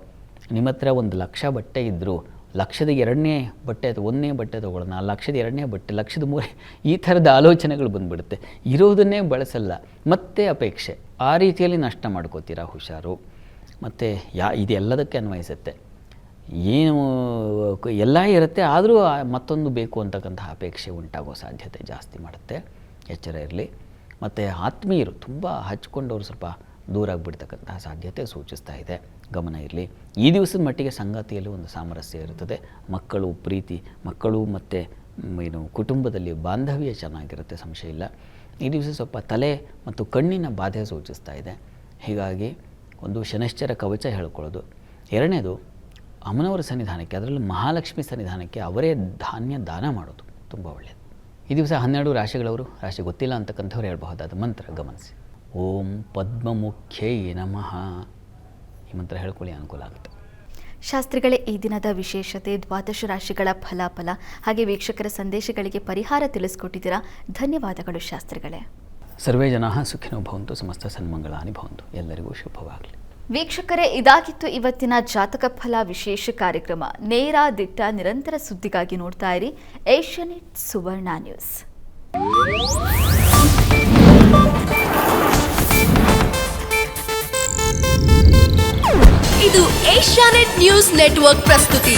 ನಿಮ್ಮ ಹತ್ರ 1,00,000 ಬಟ್ಟೆ ಇದ್ದರೂ 1,00,000ದ 2ನೇ ಬಟ್ಟೆ ಅಥವಾ 1ನೇ ಬಟ್ಟೆ ತೊಗೊಳ್ಳೋಣ, 1,00,000ದ 2ನೇ ಬಟ್ಟೆ, 1,00,000ದ 3, ಈ ಥರದ ಆಲೋಚನೆಗಳು ಬಂದುಬಿಡುತ್ತೆ. ಇರೋದನ್ನೇ ಬಳಸಲ್ಲ, ಮತ್ತೆ ಅಪೇಕ್ಷೆ, ಆ ರೀತಿಯಲ್ಲಿ ನಷ್ಟ ಮಾಡ್ಕೋತೀರಾ. ಹುಷಾರು. ಮತ್ತು ಇದೆಲ್ಲದಕ್ಕೆ ಅನ್ವಯಿಸುತ್ತೆ. ಏನು ಎಲ್ಲ ಇರುತ್ತೆ, ಆದರೂ ಮತ್ತೊಂದು ಬೇಕು ಅಂತಕ್ಕಂಥ ಅಪೇಕ್ಷೆ ಉಂಟಾಗೋ ಸಾಧ್ಯತೆ ಜಾಸ್ತಿ ಮಾಡುತ್ತೆ. ಎಚ್ಚರ ಇರಲಿ. ಮತ್ತು ಆತ್ಮೀಯರು ತುಂಬ ಹಚ್ಕೊಂಡವರು ಸ್ವಲ್ಪ ದೂರ ಆಗಿಬಿಡ್ತಕ್ಕಂತಹ ಸಾಧ್ಯತೆ ಸೂಚಿಸ್ತಾ ಇದೆ. ಗಮನ ಇರಲಿ. ಈ ದಿವಸದ ಮಟ್ಟಿಗೆ ಸಂಗಾತಿಯಲ್ಲಿ ಒಂದು ಸಾಮರಸ್ಯ ಇರುತ್ತದೆ. ಮಕ್ಕಳು ಪ್ರೀತಿ, ಮಕ್ಕಳು ಮತ್ತು ಕುಟುಂಬದಲ್ಲಿ ಬಾಂಧವ್ಯ ಚೆನ್ನಾಗಿರುತ್ತೆ, ಸಂಶಯ ಇಲ್ಲ. ಈ ದಿವಸ ಸ್ವಲ್ಪ ತಲೆ ಮತ್ತು ಕಣ್ಣಿನ ಬಾಧೆ ಸೂಚಿಸ್ತಾ ಇದೆ. ಹೀಗಾಗಿ ಒಂದು ಶನೈಶ್ಚರ ಕವಚ ಹೇಳ್ಕೊಳ್ಳೋದು. ಎರಡನೇದು ಅಮ್ಮನವರ ಸನ್ನಿಧಾನಕ್ಕೆ, ಅದರಲ್ಲೂ ಮಹಾಲಕ್ಷ್ಮಿ ಸನ್ನಿಧಾನಕ್ಕೆ ಅವರೇ ಧಾನ್ಯ ದಾನ ಮಾಡೋದು ತುಂಬ ಒಳ್ಳೆಯದು. ಈ ದಿವಸ 12 ರಾಶಿಗಳವರು, ರಾಶಿ ಗೊತ್ತಿಲ್ಲ ಅಂತಕ್ಕಂಥವ್ರು ಹೇಳ್ಬಹುದಾದ ಮಂತ್ರ ಗಮನಿಸಿ. ಓಂ ಪದ್ಮಮುಖ್ಯೈ ನಮಃ. ಈ ಮಂತ್ರ ಹೇಳ್ಕೊಳ್ಳಿ, ಅನುಕೂಲ ಆಗುತ್ತೆ. ಶಾಸ್ತ್ರಿಗಳೇ, ಈ ದಿನದ ವಿಶೇಷತೆ, ದ್ವಾದಶ ರಾಶಿಗಳ ಫಲಾಫಲ ಹಾಗೆ ವೀಕ್ಷಕರ ಸಂದೇಶಗಳಿಗೆ ಪರಿಹಾರ ತಿಳಿಸ್ಕೊಟ್ಟಿದ್ದೀರಾ. ಧನ್ಯವಾದಗಳು ಶಾಸ್ತ್ರಿಗಳೇ. ಸರ್ವೇ ಜನಾಃ ಸುಖಿನೋ ಭವಂತು, ಸಮಸ್ತ ಸನ್ಮಂಗಳಾನಿ ಭವಂತು. ಎಲ್ಲರಿಗೂ ಶುಭವಾಗಲಿ. ವೀಕ್ಷಕರೇ, ಇದಾಗಿತ್ತು ಇವತ್ತಿನ ಜಾತಕ ಫಲ ವಿಶೇಷ ಕಾರ್ಯಕ್ರಮ. ನೇರ, ದಿಟ್ಟ, ನಿರಂತರ ಸುದ್ದಿಗಾಗಿ ನೋಡ್ತಾ ಇರಿ ಏಷ್ಯಾನೆಟ್ ಸುವರ್ಣ ನ್ಯೂಸ್. ಇದು ಏಷ್ಯಾನೆಟ್ ನ್ಯೂಸ್ ನೆಟ್ವರ್ಕ್ ಪ್ರಸ್ತುತಿ.